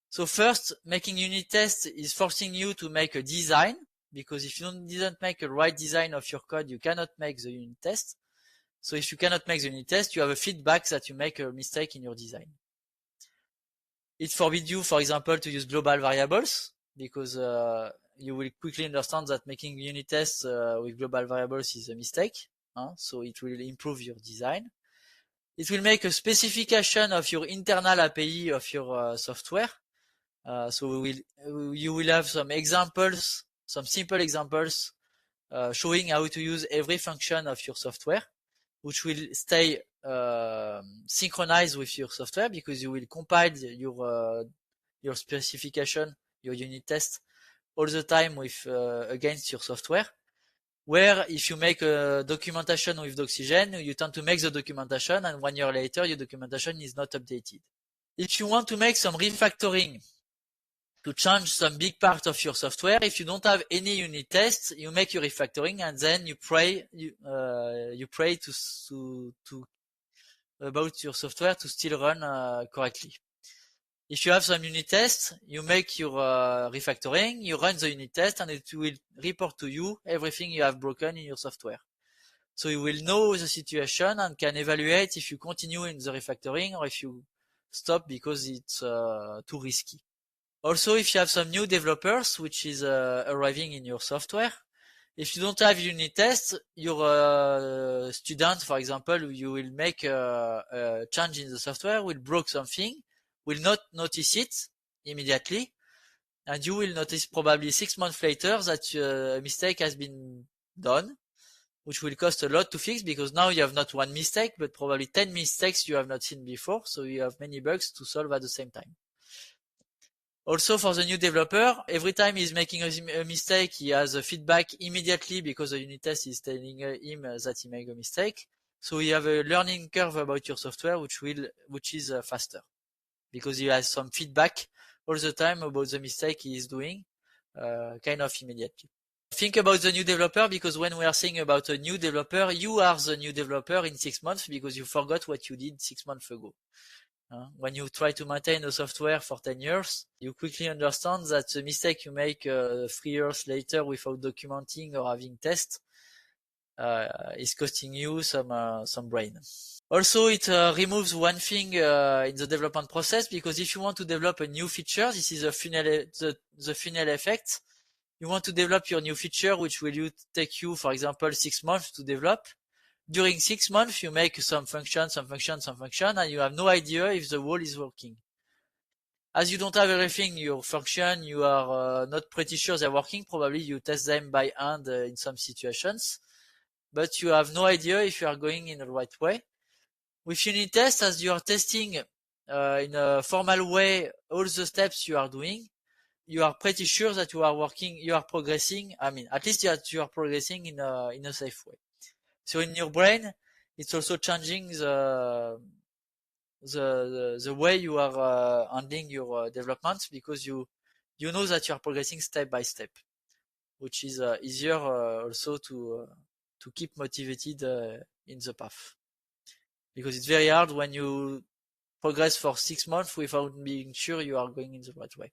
So first, making unit tests is forcing you to make a design, because if you didn't make a right design of your code, you cannot make the unit test. So if you cannot make the unit test, you have a feedback that you make a mistake in your design. It forbids you, for example, to use global variables, because you will quickly understand that making unit tests with global variables is a mistake. So it will improve your design. It will make a specification of your internal API of your software. So you will have some examples, some simple examples showing how to use every function of your software, which will stay synchronized with your software because you will compile your specification, your unit test all the time with against your software. Where if you make a documentation with Doxygen, you tend to make the documentation, and 1 year later your documentation is not updated. If you want to make some refactoring to change some big part of your software, if you don't have any unit tests, you make your refactoring and then you pray to about your software to still run correctly. If you have some unit tests, you make your refactoring, you run the unit test, and it will report to you everything you have broken in your software. So you will know the situation and can evaluate if you continue in the refactoring or if you stop because it's too risky. Also, if you have some new developers which is arriving in your software, if you don't have unit tests, your student, for example, you will make a change in the software, will break something, will not notice it immediately, and you will notice probably 6 months later that a mistake has been done, which will cost a lot to fix because now you have not one mistake, but probably 10 mistakes you have not seen before, so you have many bugs to solve at the same time. Also, for the new developer, every time he's making a mistake, he has a feedback immediately because the unit test is telling him that he made a mistake. So you have a learning curve about your software, which is faster because he has some feedback all the time about the mistake he is doing, kind of immediately. Think about the new developer because when we are saying about a new developer, you are the new developer in 6 months because you forgot what you did 6 months ago. When you try to maintain a software for 10 years, you quickly understand that the mistake you make 3 years later without documenting or having tests is costing you some brain. Also, it removes one thing in the development process because if you want to develop a new feature, this is the funnel effect. You want to develop your new feature, which will take you, for example, 6 months to develop. During 6 months, you make some function, and you have no idea if the whole is working. As you don't have everything, your function, you are not pretty sure they're working. Probably you test them by hand in some situations, but you have no idea if you are going in the right way. With unit tests, as you are testing in a formal way all the steps you are doing, you are pretty sure that you are working, you are progressing. I mean, at least you are progressing in a safe way. So in your brain, it's also changing the way you are handling your development because you know that you are progressing step by step, which is easier also to keep motivated in the path. Because it's very hard when you progress for 6 months without being sure you are going in the right way.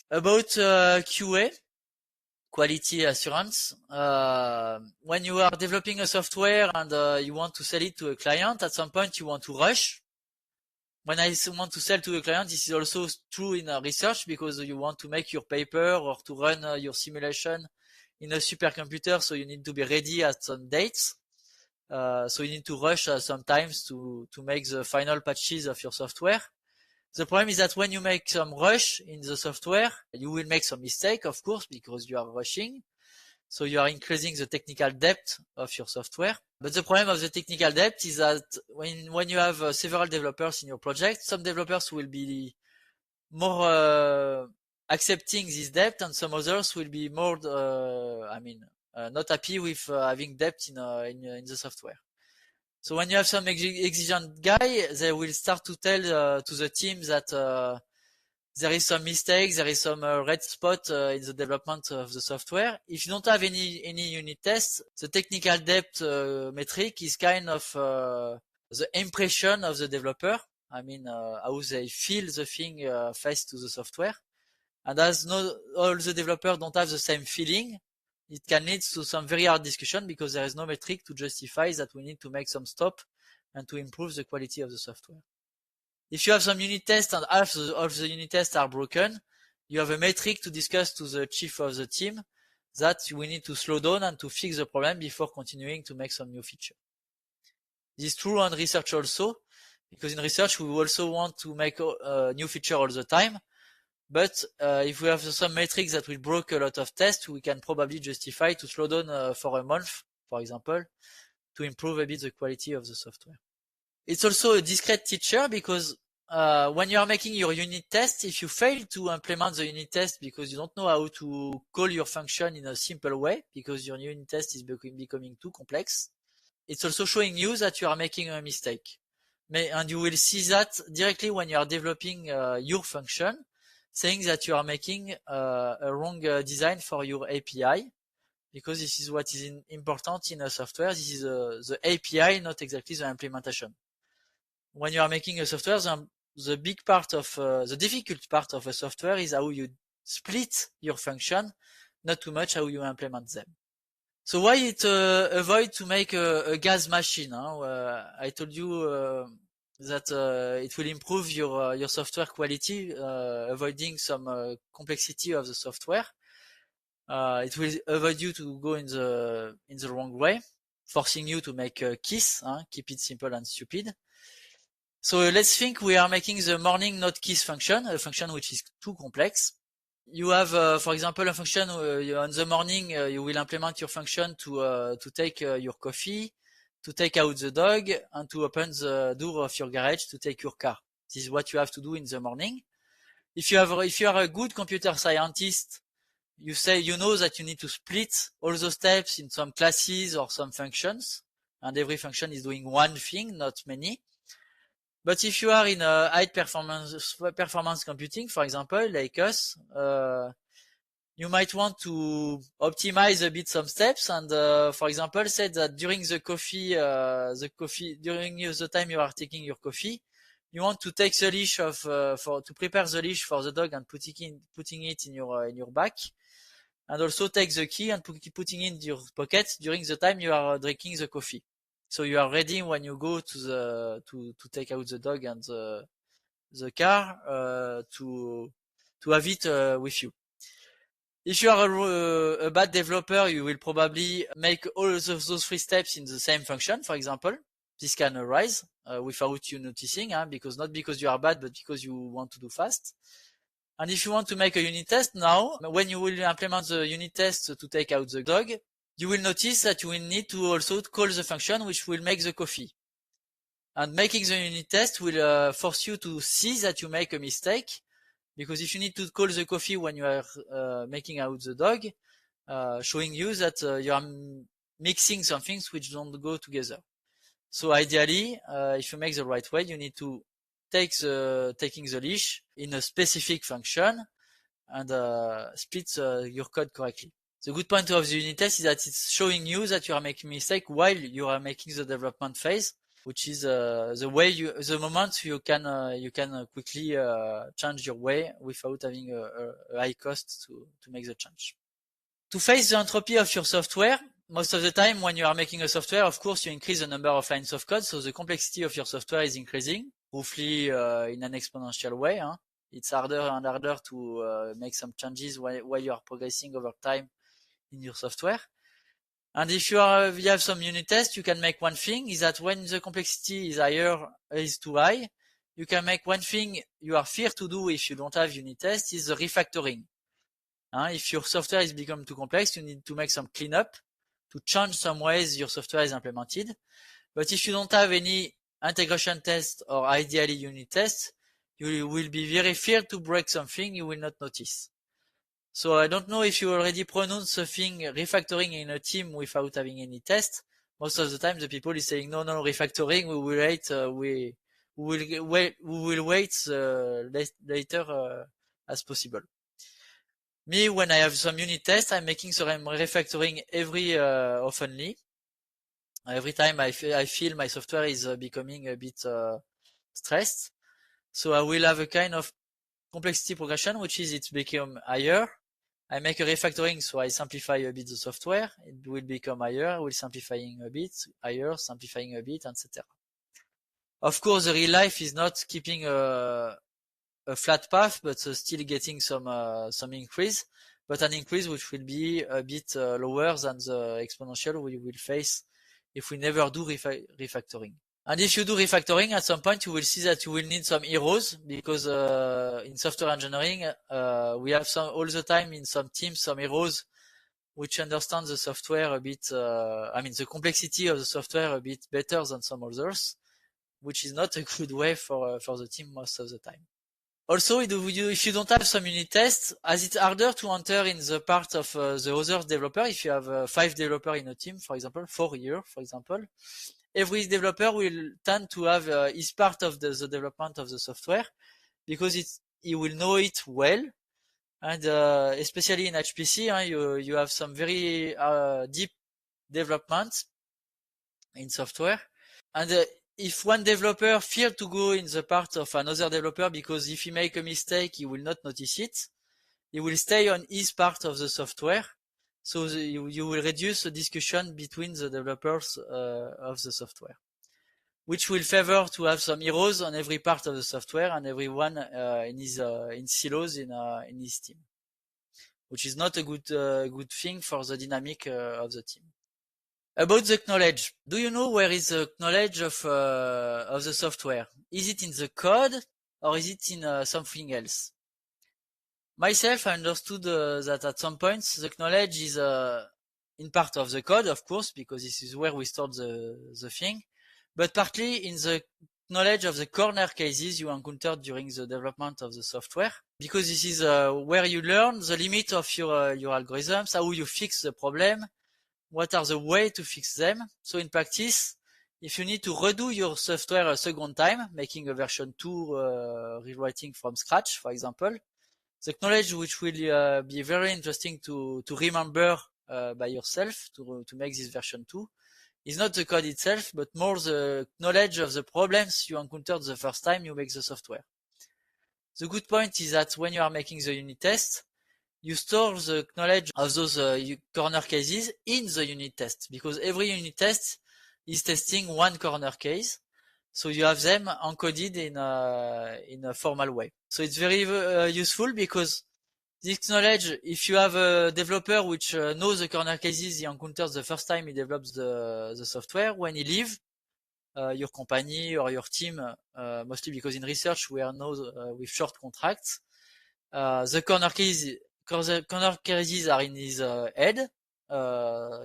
About QA, quality assurance. When you are developing a software and you want to sell it to a client, at some point you want to rush. When I want to sell to a client, this is also true in research because you want to make your paper or to run your simulation in a supercomputer, so you need to be ready at some dates. So you need to rush sometimes to make the final patches of your software. The problem is that when you make some rush in the software, you will make some mistake, of course, because you are rushing. So you are increasing the technical depth of your software. But the problem of the technical depth is that when you have several developers in your project, some developers will be more accepting this depth, and some others will be more, not happy with having depth in the software. So when you have some exigent guy, they will start to tell to the team that there is some mistakes, there is some red spot in the development of the software. If you don't have any unit tests, the technical depth metric is kind of the impression of the developer. I mean, how they feel the thing faced to the software. And as not all the developers don't have the same feeling, it can lead to some very hard discussion because there is no metric to justify that we need to make some stop and to improve the quality of the software. If you have some unit tests and half of the unit tests are broken, you have a metric to discuss to the chief of the team that we need to slow down and to fix the problem before continuing to make some new feature. This is true on research also, because in research we also want to make a new feature all the time. But if we have some metrics that will broke a lot of tests, we can probably justify to slow down for a month, for example, to improve a bit the quality of the software. It's also a discrete teacher because when you are making your unit test, if you fail to implement the unit test because you don't know how to call your function in a simple way, because your unit test is becoming too complex, it's also showing you that you are making a mistake. And you will see that directly when you are developing your function, saying that you are making a wrong design for your API, because this is what is important in a software. This is the API, not exactly the implementation. When you are making a software, the big part of the difficult part of a software is how you split your function, not too much how you implement them. So why it avoid to make a gas machine? I told you that it will improve your software quality, avoiding some complexity of the software. It will avoid you to go in the wrong way, forcing you to make keys, keep it simple and stupid. So let's think we are making the morning not keys function, a function which is too complex. You have, for example, a function on the morning. You will implement your function to take your coffee, to take out the dog, and to open the door of your garage to take your car. This is what you have to do in the morning. If you are a good computer scientist, you know that you need to split all those steps in some classes or some functions, and every function is doing one thing, not many. But if you are in a high performance computing, for example, like us, you might want to optimize a bit some steps and, for example, say that during the time you are taking your coffee, you want to take the leash to prepare the leash for the dog and putting it in your back, and also take the key and putting it in your pocket during the time you are drinking the coffee. So you are ready when you go to take out the dog and the car to have it with you. If you are a bad developer, you will probably make all of those three steps in the same function, for example. This can arise without you noticing, because not because you are bad, but because you want to do fast. And if you want to make a unit test now, when you will implement the unit test to take out the dog, you will notice that you will need to also call the function which will make the coffee. And making the unit test will force you to see that you make a mistake, because if you need to call the coffee when you are making out the dog, showing you that you are mixing some things which don't go together. So ideally, if you make the right way, you need to taking the leash in a specific function and split your code correctly. The good point of the unit test is that it's showing you that you are making mistake while you are making the development phase, which is the moment you can quickly change your way without having a high cost to make the change. To face the entropy of your software, most of the time when you are making a software, of course, you increase the number of lines of code, so the complexity of your software is increasing, roughly in an exponential way. It's harder and harder to make some changes while you are progressing over time in your software. And if you have some unit tests, you can make one thing, is that when the complexity is too high, you can make one thing you are feared to do if you don't have unit tests, is the refactoring. If your software is become too complex, you need to make some cleanup to change some ways your software is implemented. But if you don't have any integration test or ideally unit tests, you will be very feared to break something you will not notice. So I don't know if you already pronounce the thing refactoring in a team without having any test. Most of the time the people is saying no refactoring, we will wait later as possible. Me, when I have some unit tests, I'm making some refactoring oftenly. Every time I feel my software is becoming a bit stressed. So I will have a kind of complexity progression, which is it's become higher. I make a refactoring, so I simplify a bit the software. It will become higher. I will simplifying a bit, higher, simplifying a bit, etc. Of course, the real life is not keeping a flat path, but still getting some increase, but an increase which will be a bit lower than the exponential we will face if we never do refactoring. And if you do refactoring, at some point you will see that you will need some heroes, because in software engineering, we have all the time in some teams some heroes which understand the software a bit, the complexity of the software a bit better than some others, which is not a good way for the team most of the time. Also, if you don't have some unit tests, as it's harder to enter in the part of the other developer, if you have 5 developers in a team, for example, 4 here, for example, every developer will tend to have his part of the development of the software, because he will know it well. And especially in HPC, you have some very deep development in software. And if one developer fears to go in the part of another developer, because if he make a mistake, he will not notice it, he will stay on his part of the software. So you will reduce the discussion between the developers of the software, which will favor to have some heroes on every part of the software and everyone in silos in his team, which is not a good thing for the dynamic of the team. About the knowledge, do you know where is the knowledge of the software? Is it in the code or is it in something else? Myself, I understood that at some points the knowledge is in part of the code, of course, because this is where we store the thing, but partly in the knowledge of the corner cases you encountered during the development of the software, because this is where you learn the limit of your algorithms, how you fix the problem, what are the ways to fix them. So in practice, if you need to redo your software a second time, making a version 2 rewriting from scratch, for example, the knowledge which will be very interesting to remember by yourself to make this version 2 is not the code itself, but more the knowledge of the problems you encountered the first time you make the software. The good point is that when you are making the unit test, you store the knowledge of those corner cases in the unit test, because every unit test is testing one corner case. So you have them encoded in a formal way. So it's very useful, because this knowledge, if you have a developer which knows the corner cases he encounters the first time he develops the software, when he leaves your company or your team, mostly because in research we are now with short contracts, the corner cases are in his head,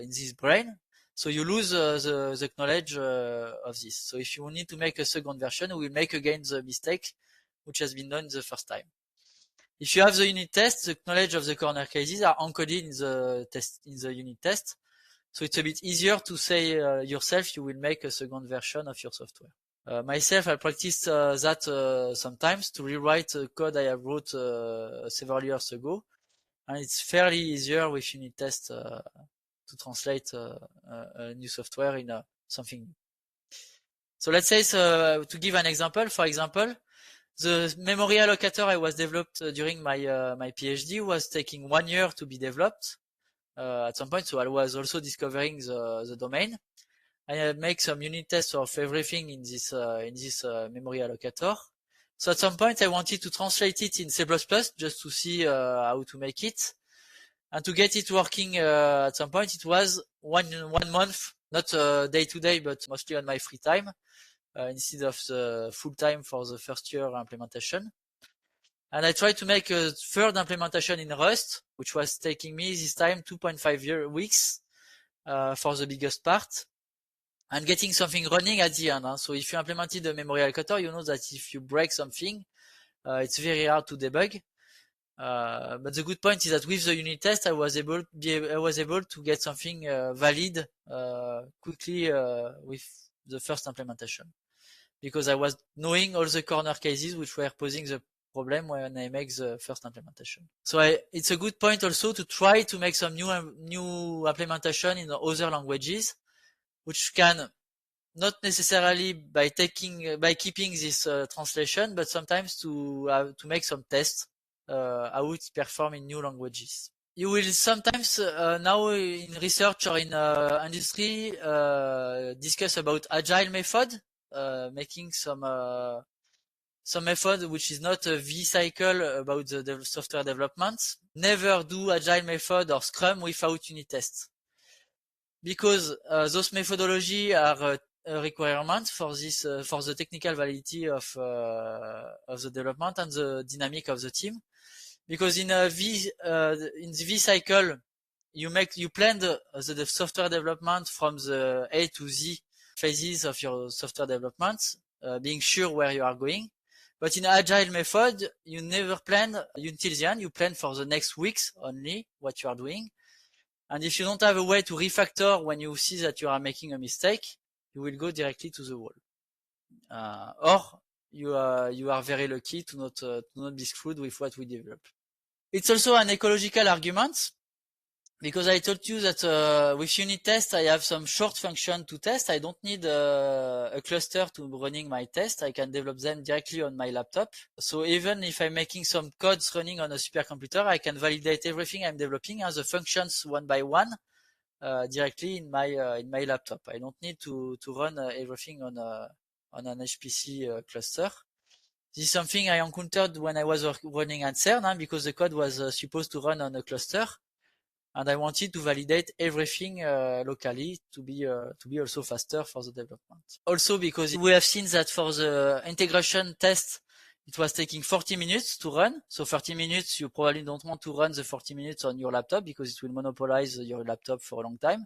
in his brain. So you lose the knowledge of this. So if you need to make a second version, we will make again the mistake which has been done the first time. If you have the unit test, the knowledge of the corner cases are encoded in the unit test. So it's a bit easier to say yourself you will make a second version of your software. Myself, I practiced that sometimes to rewrite the code I have wrote several years ago, and it's fairly easier with unit test to translate a new software in something new. So let's say, to give an example, for example, the memory allocator I was developed during my PhD was taking 1 year to be developed at some point. So I was also discovering the domain. I make some unit tests of everything in this memory allocator. So at some point I wanted to translate it in C++ just to see how to make it. And to get it working at some point, it was one month, not day to day, but mostly on my free time, instead of the full time for the first year implementation. And I tried to make a third implementation in Rust, which was taking me this time 2.5 weeks for the biggest part, and getting something running at the end. So if you implemented the memory allocator, you know that if you break something, it's very hard to debug. But the good point is that with the unit test, I was able to get something valid quickly with the first implementation, because I was knowing all the corner cases which were posing the problem when I make the first implementation. So it's a good point also to try to make some new implementation in other languages, which can not necessarily by keeping this translation, but sometimes to make some tests how it perform in new languages. You will sometimes now in research or in industry discuss about agile method, making some method which is not a V-cycle about the software development. Never do agile method or Scrum without unit tests, because those methodology are requirement for this for the technical validity of the development and the dynamic of the team, because in the V cycle you plan the software development from the A to Z phases of your software development, being sure where you are going. But in agile method, you never plan until the end. You plan for the next weeks only what you are doing. And if you don't have a way to refactor when you see that you are making a mistake, you will go directly to the wall. Or you are very lucky to not be screwed with what we develop. It's also an ecological argument, because I told you that with unit test, I have some short function to test. I don't need a cluster to running my test. I can develop them directly on my laptop. So even if I'm making some codes running on a supercomputer, I can validate everything I'm developing as the functions one by one directly in my laptop. I don't need to run everything on an HPC cluster. This is something I encountered when I was running at CERN, because the code was supposed to run on a cluster. And I wanted to validate everything locally to be also faster for the development. Also because we have seen that for the integration test, it was taking 40 minutes to run. So 30 minutes, you probably don't want to run the 40 minutes on your laptop because it will monopolize your laptop for a long time.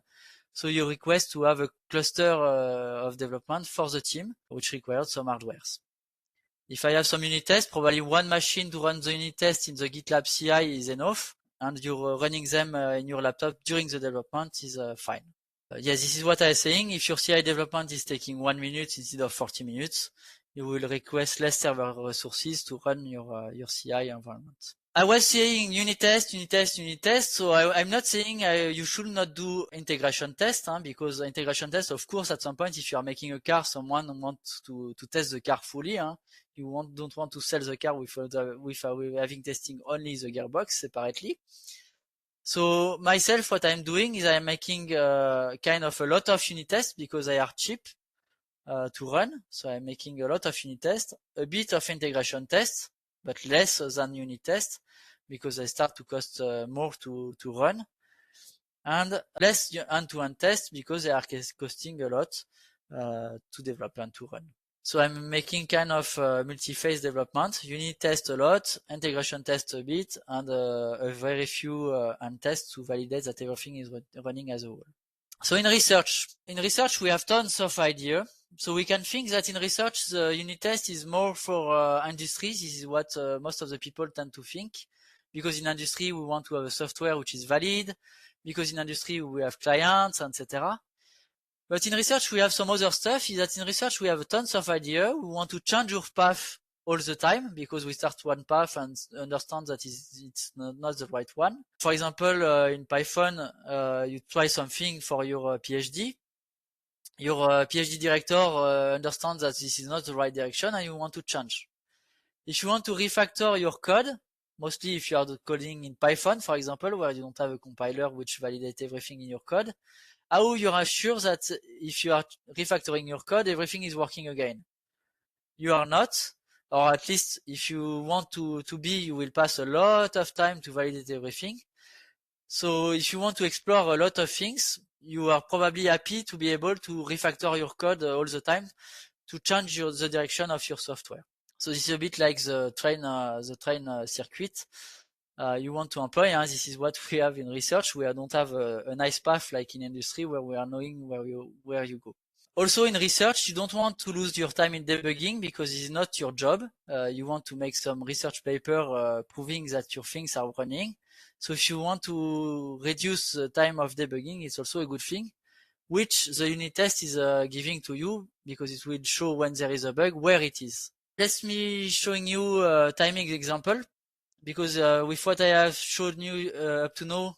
So you request to have a cluster of development for the team, which requires some hardwares. If I have some unit test, probably one machine to run the unit test in the GitLab CI is enough. And you're running them in your laptop during the development is fine. This is what I was saying. If your CI development is taking 1 minute instead of 40 minutes, you will request less server resources to run your CI environment. I was saying unit test. So I'm not saying you should not do integration test, because integration test, of course, at some point, if you are making a car, someone wants to test the car fully. You don't want to sell the car with having testing only the gearbox separately. So myself, what I'm doing is I'm making kind of a lot of unit tests because they are cheap to run. So I'm making a lot of unit tests, a bit of integration tests, but less than unit tests because they start to cost more to run, and less end-to-end tests because they are costing a lot to develop and to run. So I'm making kind of multi-phase development, unit test a lot, integration test a bit, and a very few end tests to validate that everything is running as a whole. So in research we have tons of ideas. So we can think that in research the unit test is more for industry. This is what most of the people tend to think, because in industry we want to have a software which is valid, because in industry we have clients, etc. But in research, we have some other stuff. Is that in research, we have tons of ideas. We want to change your path all the time because we start one path and understand that it's not the right one. For example, in Python, you try something for your PhD. Your PhD director understands that this is not the right direction and you want to change. If you want to refactor your code, mostly if you are coding in Python, for example, where you don't have a compiler which validates everything in your code, how you are sure that if you are refactoring your code, everything is working again? You are not, or at least if you want to be, you will pass a lot of time to validate everything. So if you want to explore a lot of things, you are probably happy to be able to refactor your code all the time to change the direction of your software. So this is a bit like the train circuit. You want to employ, this is what we have in research. We don't have a nice path like in industry where we are knowing where you go. Also in research, you don't want to lose your time in debugging because it's not your job. You want to make some research paper proving that your things are running. So if you want to reduce the time of debugging, it's also a good thing, which the unit test is giving to you because it will show when there is a bug, where it is. Let me showing you a timing example. Because with what I have showed you up to now,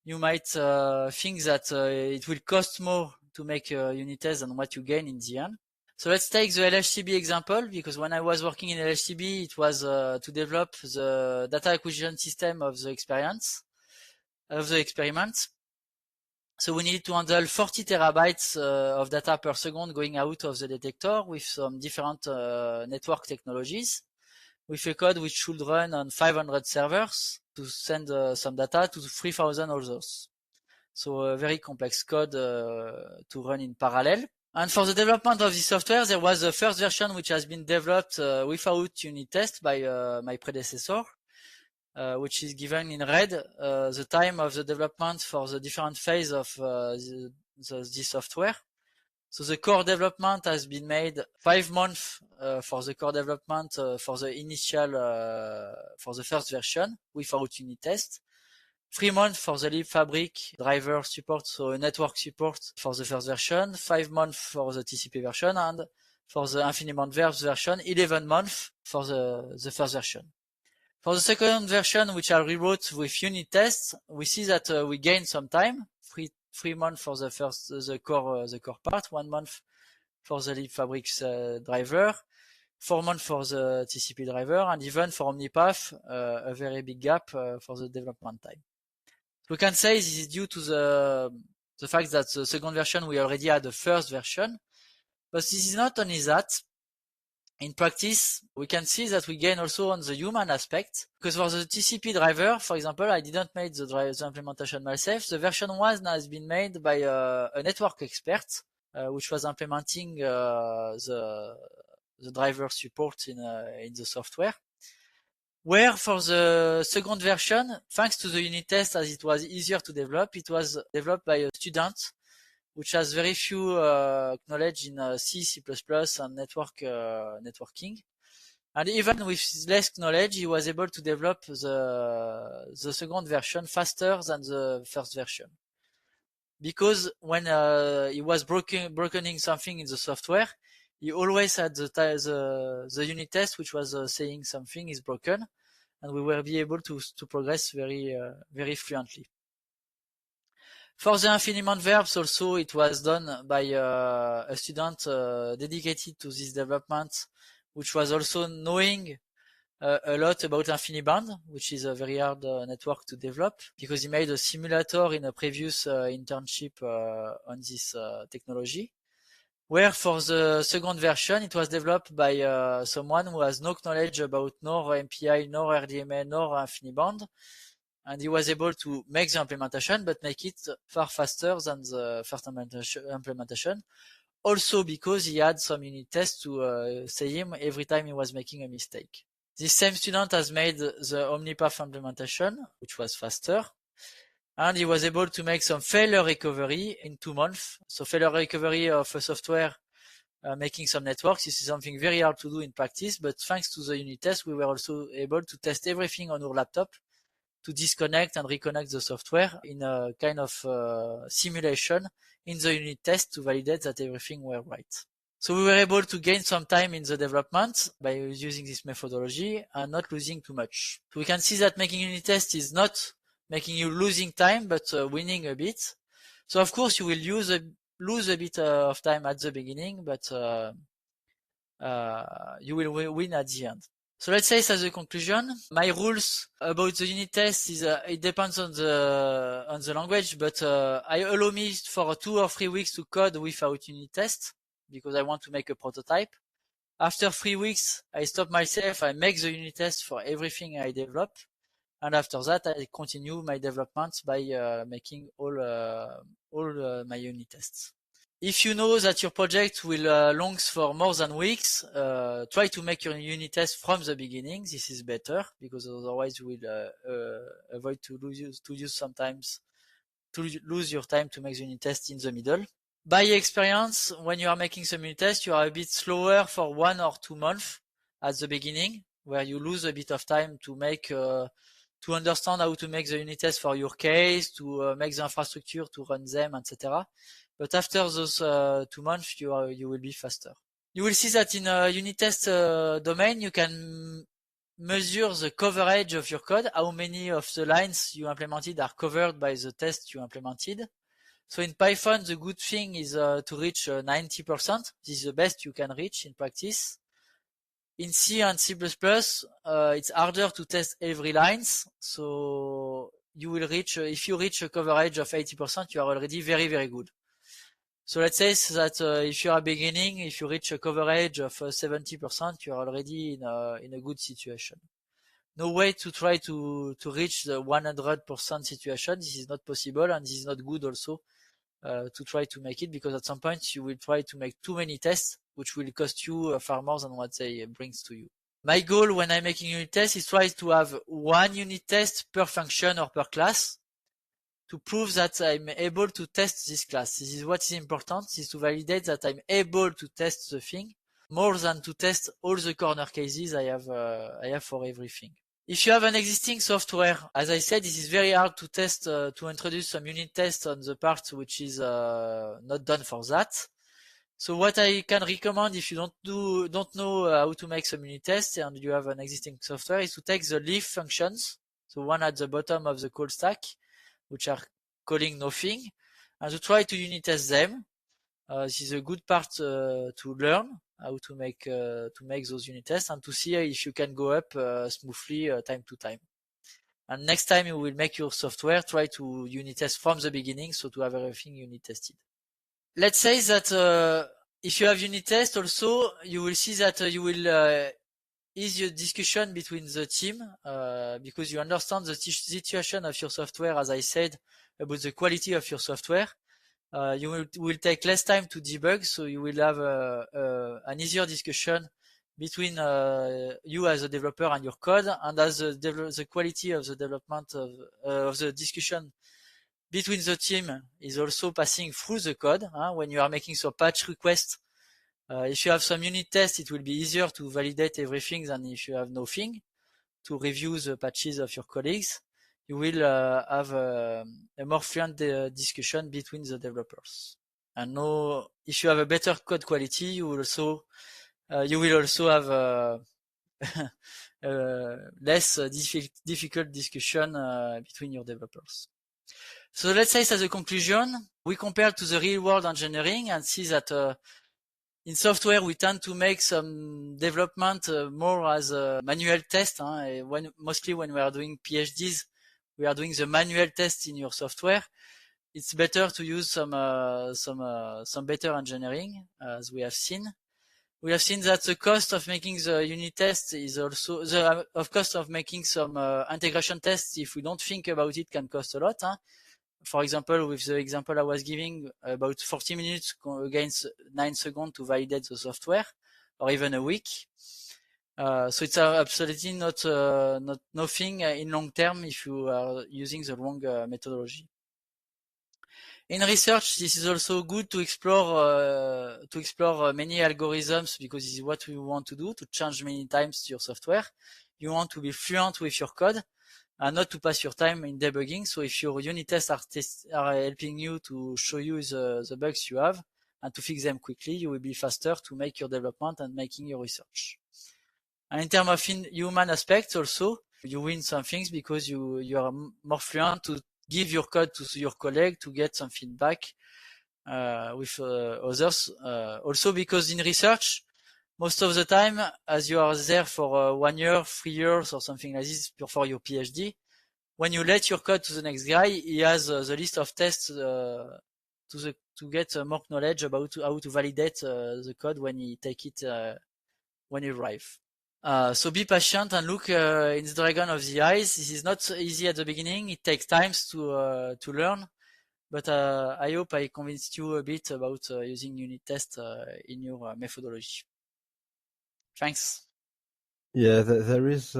you might think that it will cost more to make a unit test than what you gain in the end. So let's take the LHCb example, because when I was working in LHCb, it was to develop the data acquisition system of the experiment. So we needed to handle 40 terabytes of data per second going out of the detector with some different network technologies, with a code which should run on 500 servers to send some data to 3,000 others. So a very complex code to run in parallel. And for the development of this software, there was a first version which has been developed without unit test by my predecessor, which is given in red, the time of the development for the different phase of this software. So the core development has been made 5 months for the core development for the initial, for the first version without unit test. 3 months for the libfabric driver support, so network support for the first version, 5 months for the TCP version, and for the Infiniment Verbs version, 11 months for the first version. For the second version, which I rewrote with unit tests, we see that we gain some time, 3 months for the core part, 1 month for the libfabric driver, 4 months for the TCP driver, and even for OmniPath, a very big gap for the development time. We can say this is due to the fact that the second version we already had the first version, but this is not only that. In practice, we can see that we gain also on the human aspect, because for the TCP driver, for example, I didn't make the implementation myself. The version 1 has been made by a network expert, which was implementing the driver support in the software. Where for the second version, thanks to the unit test, as it was easier to develop, it was developed by a student which has very few knowledge in C, C++, and networking. And even with less knowledge, he was able to develop the second version faster than the first version. Because when he was brokening something in the software, he always had the unit test which was saying something is broken, and we will be able to progress very fluently. For the Infiniment Verbs also, it was done by a student dedicated to this development, which was also knowing a lot about InfiniBand, which is a very hard network to develop, because he made a simulator in a previous internship on this technology. Where for the second version, it was developed by someone who has no knowledge about nor MPI, nor RDMA, nor InfiniBand, and he was able to make the implementation, but make it far faster than the first implementation. Also because he had some unit tests to say him every time he was making a mistake. This same student has made the OmniPath implementation, which was faster, and he was able to make some failure recovery in 2 months. So failure recovery of a software making some networks, this is something very hard to do in practice, but thanks to the unit test, we were also able to test everything on our laptop, to disconnect and reconnect the software in a kind of simulation in the unit test to validate that everything were right. So we were able to gain some time in the development by using this methodology and not losing too much. So we can see that making unit test is not making you losing time, but winning a bit. So of course you will lose a bit of time at the beginning, but you will win at the end. So let's say as a conclusion, my rules about the unit test is it depends on the language, but I allow me for 2 or 3 weeks to code without unit test because I want to make a prototype. After 3 weeks, I stop myself, I make the unit test for everything I develop, and after that I continue my development by making all my unit tests. If you know that your project will last for more than weeks, try to make your unit test from the beginning. This is better because otherwise you will avoid to lose your time to make the unit test in the middle. By experience, when you are making some unit test, you are a bit slower for 1 or 2 months at the beginning, where you lose a bit of time to make to understand how to make the unit test for your case, to make the infrastructure to run them, etc. But after those 2 months, you will be faster. You will see that in a unit test domain, you can measure the coverage of your code, how many of the lines you implemented are covered by the test you implemented. So in Python, the good thing is to reach 90%. This is the best you can reach in practice. In C and C++, it's harder to test every lines. So you will reach, if you reach a coverage of 80%, you are already very, very good. So let's say that if you are beginning, if you reach a coverage of 70%, you are already in a good situation. No way to try to reach the 100% situation. This is not possible, and this is not good also to try to make it, because at some point you will try to make too many tests, which will cost you far more than what they brings to you. My goal when I'm making unit tests is try to have one unit test per function or per class to prove that I'm able to test this class. This is what is important, is to validate that I'm able to test the thing more than to test all the corner cases I have for everything. If you have an existing software, as I said, this is very hard to test, to introduce some unit tests on the part which is not done for that. So what I can recommend if you don't know how to make some unit tests and you have an existing software is to take the leaf functions, so one at the bottom of the call stack, which are calling nothing, and to try to unit test them. This is a good part to learn how to make those unit tests and to see if you can go up smoothly time to time. And next time you will make your software, try to unit test from the beginning, so to have everything unit tested. Let's say that if you have unit test also, you will see that you will ease your discussion between the team because you understand the situation of your software, as I said, about the quality of your software. You will take less time to debug, so you will have an easier discussion between you as a developer and your code, and as the quality of the development of the discussion between the team is also passing through the code. When you are making some patch requests, if you have some unit tests, it will be easier to validate everything than if you have nothing to review the patches of your colleagues. You will have a more fluent discussion between the developers. And now, if you have a better code quality, you will also have less difficult discussion between your developers. So let's say as a conclusion, we compare to the real world engineering and see that in software we tend to make some development more as a manual test. Mostly when we are doing PhDs, we are doing the manual test in your software. It's better to use some better engineering, as we have seen. We have seen that the cost of making the unit test is also the cost of making some integration tests. If we don't think about it, can cost a lot. For example, with the example I was giving, about 40 minutes against 9 seconds to validate the software, or even a week. So it's absolutely not nothing in long term if you are using the wrong methodology. In research, this is also good to explore many algorithms, because this is what we want to do, to change many times your software. You want to be fluent with your code and not to pass your time in debugging. So if your unit tests are helping you to show you the bugs you have and to fix them quickly, you will be faster to make your development and making your research. And in terms of human aspects also, you win some things because you are more fluent to give your code to your colleague to get some feedback with others. Also because in research, most of the time, as you are there for 1 year, 3 years, or something like this for your PhD, when you let your code to the next guy, he has the list of tests to get more knowledge about how to validate the code when he take it when he arrive. So be patient and look in the dragon of the eyes. This is not easy at the beginning. It takes time to learn, but I hope I convinced you a bit about using unit tests in your methodology. Thanks. Yeah, there is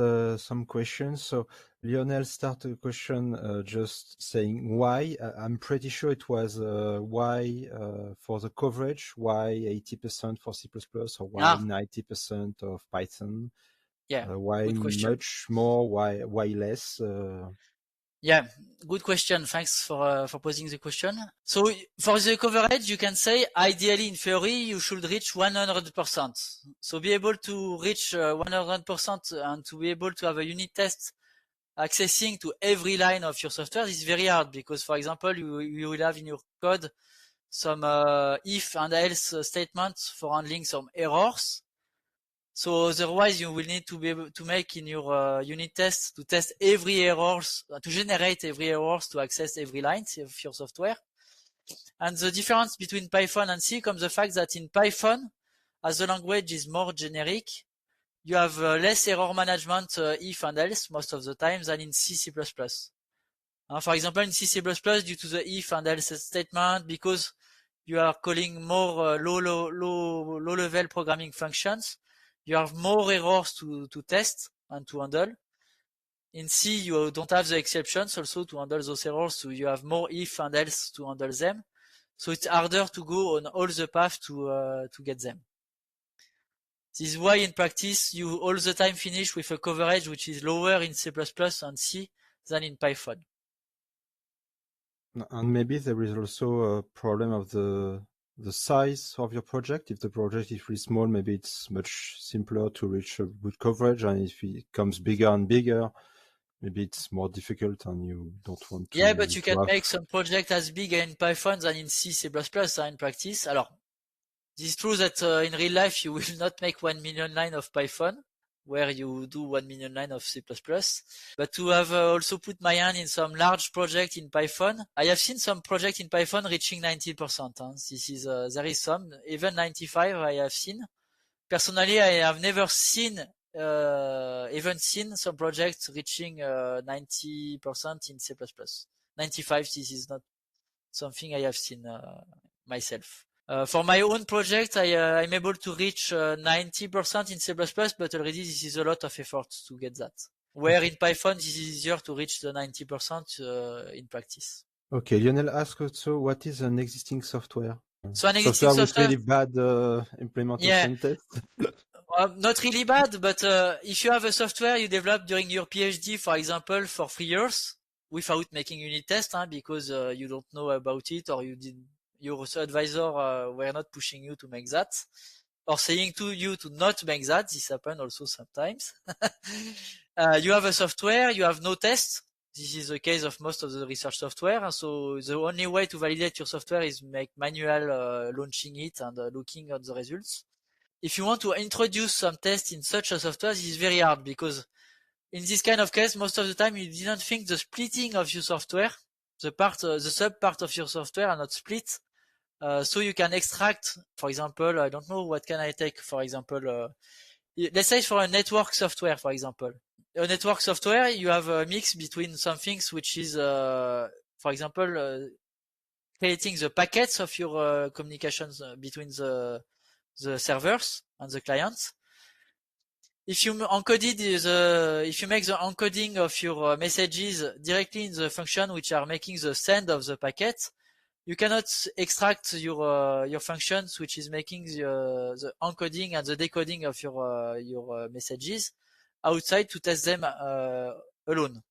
some questions. So Lionel started a question just saying why. I'm pretty sure it was why for the coverage, why 80% for C++ or why 90% of Python? Yeah, why much more? Why less? Yeah, good question. Thanks for posing the question. So for the coverage, you can say ideally in theory you should reach 100%. So be able to reach 100% and to be able to have a unit test accessing to every line of your software is very hard, because for example you will have in your code some if and else statements for handling some errors. So otherwise you will need to be able to make in your unit tests to test every errors, to generate every errors to access every line of your software. And the difference between Python and C comes the fact that in Python, as the language is more generic, you have less error management if and else most of the time than in C++. For example, in C++, due to the if and else statement, because you are calling more low-level programming functions, you have more errors to test and to handle. In C, you don't have the exceptions also to handle those errors, so you have more if and else to handle them. So it's harder to go on all the path to get them. This is why in practice you all the time finish with a coverage which is lower in C++ and C than in Python. And maybe there is also a problem of the size of your project. If the project is really small, maybe it's much simpler to reach a good coverage, and if it becomes bigger and bigger, maybe it's more difficult and you don't want to. Yeah, but you can make some project as big in Python than in C++ in practice. Alors, it is true that in real life you will not make 1 million line of Python, where you do 1 million line of C++. But to have also put my hand in some large project in Python, I have seen some project in Python reaching 90%. This is there is some, even 95 I have seen. Personally, I have never seen even seen some projects reaching 90% in C++. 95, this is not something I have seen myself. For my own project, I'm able to reach 90% in C++, but already this is a lot of effort to get that. Where in Python, this is easier to reach the 90% in practice. Okay, Lionel asked also, what is an existing software? So an existing software with really bad implementation test? Not really bad, but if you have a software you developed during your PhD, for example, for 3 years, without making unit tests, because you don't know about it, or your advisor were not pushing you to make that, or saying to you to not make that. This happens also sometimes. You have a software, you have no tests. This is the case of most of the research software. And so the only way to validate your software is make manual launching it and looking at the results. If you want to introduce some tests in such a software, this is very hard, because in this kind of case, most of the time you didn't think the splitting of your software, the sub part of your software are not split. So you can extract, for example, I don't know, what can I take, for example, let's say for a network software, for example. A network software, you have a mix between some things which is, for example, creating the packets of your communications between the servers and the clients. If you make the encoding of your messages directly in the function which are making the send of the packet, you cannot extract your functions which is making the encoding and the decoding of your messages outside to test them alone.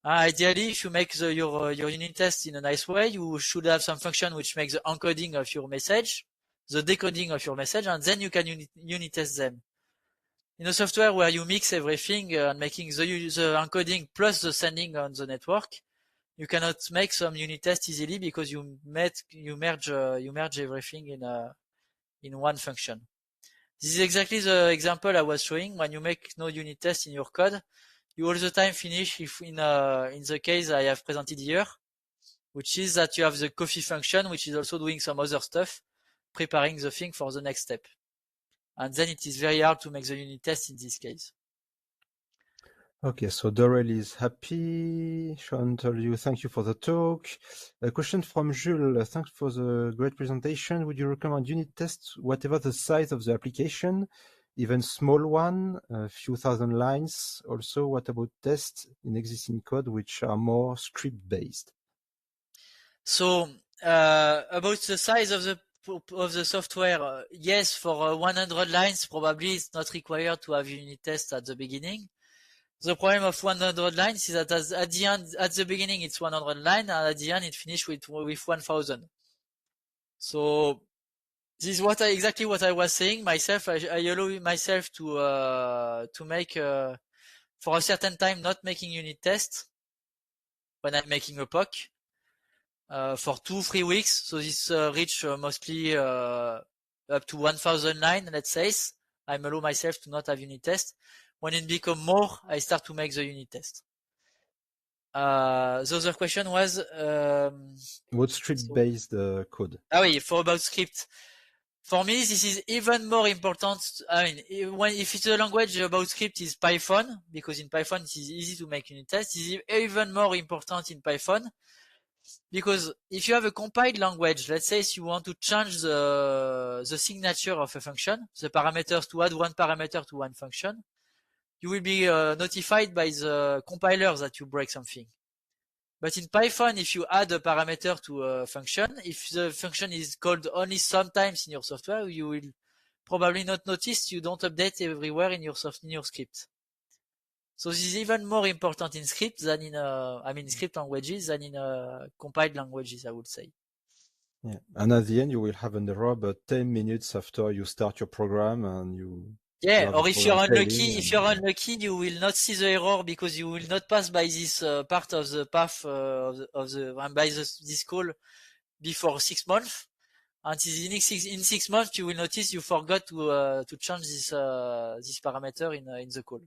Ideally, if you make your unit test in a nice way, you should have some function which makes the encoding of your message, the decoding of your message, and then you can unit test them. In a software where you mix everything and making the encoding plus the sending on the network, you cannot make some unit test easily, because you merge everything in one function. This is exactly the example I was showing. When you make no unit test in your code, you all the time finish in the case I have presented here, which is that you have the coffee function, which is also doing some other stuff, preparing the thing for the next step. And then it is very hard to make the unit test in this case. Okay, so Dorel is happy. Chantal, thank you for the talk. A question from Jules. Thanks for the great presentation. Would you recommend unit tests, whatever the size of the application, even small one, a few thousand lines? Also, what about tests in existing code which are more script-based? So, about the size of the software, yes, for 100 lines, probably it's not required to have unit tests at the beginning. The problem of 100 lines is that at the end, at the beginning, it's 100 lines, and at the end, it finishes with 1,000. So this is exactly what I was saying myself. I allow myself to make for a certain time not making unit tests when I'm making a POC for 2-3 weeks. So this reach mostly up to 1,000 lines, let's say. I allow myself to not have unit tests. When it becomes more, I start to make the unit test. The other question was what script-based code? Oui, for about script. For me, this is even more important. I mean, if it's a language about script is Python, because in Python it is easy to make unit tests. This is even more important in Python, because if you have a compiled language, let's say if you want to change the signature of a function, the parameters to add one parameter to one function, you will be notified by the compiler that you break something. But in Python, if you add a parameter to a function, if the function is called only sometimes in your software, you will probably not notice you don't update everywhere in your script. So this is even more important in script than in script languages than in compiled languages, I would say. Yeah. And at the end, you will have an error about 10 minutes after you start your program, and you or if you're unlucky, you will not see the error because you will not pass by this part of the path by this call before 6 months. And in 6 months, you will notice you forgot to change this parameter in the call.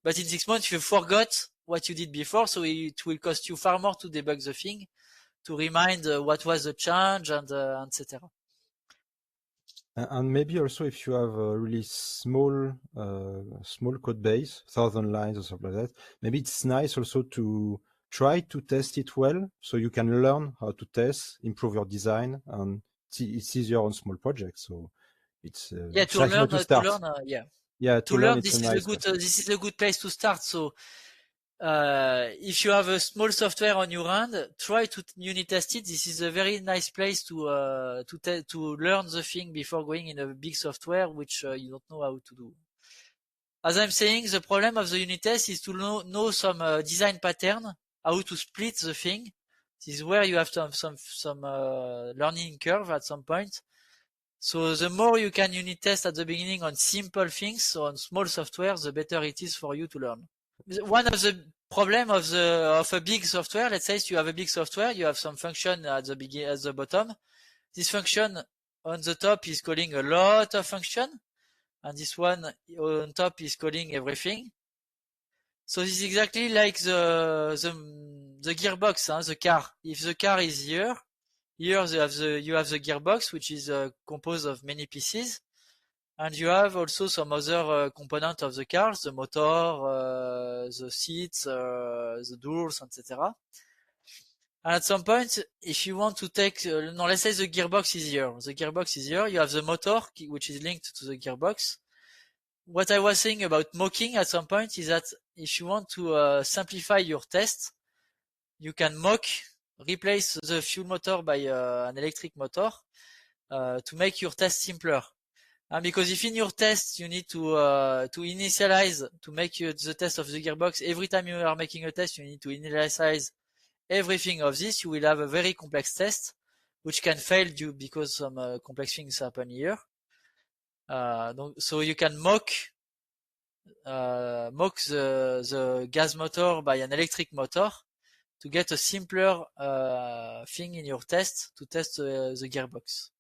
But in 6 months, you forgot what you did before, so it will cost you far more to debug the thing, to remind what was the change and etc. And maybe also if you have a really small code base, 1,000 lines or something like that, maybe it's nice also to try to test it well, so you can learn how to test, improve your design, and it's easier on small projects. So it's to like learn, to start. To learn, this is a good place to start. So if you have a small software on your hand, try to unit test it. This is a very nice place to learn the thing before going in a big software which you don't know how to do. As I'm saying, the problem of the unit test is to know some design pattern, how to split the thing. This is where you have some learning curve at some point. So the more you can unit test at the beginning on simple things, so on small software, the better it is for you to learn. One of the problem of a big software, let's say you have a big software, you have some function at the bottom. This function on the top is calling a lot of function, and this one on top is calling everything. So this is exactly like the gearbox, the car. If the car is here you have the gearbox, which is composed of many pieces. And you have also some other component of the car, the motor, the seats, the doors, etc. And at some point, if you want to take, let's say the gearbox is here. The gearbox is here. You have the motor, which is linked to the gearbox. What I was saying about mocking at some point is that if you want to simplify your test, you can replace the fuel motor by an electric motor to make your test simpler. And because if in your test you need to initialize to make the test of the gearbox, every time you are making a test you need to initialize everything of this, you will have a very complex test which can fail due because some complex things happen here. So you can mock the gas motor by an electric motor to get a simpler thing in your test to test the gearbox.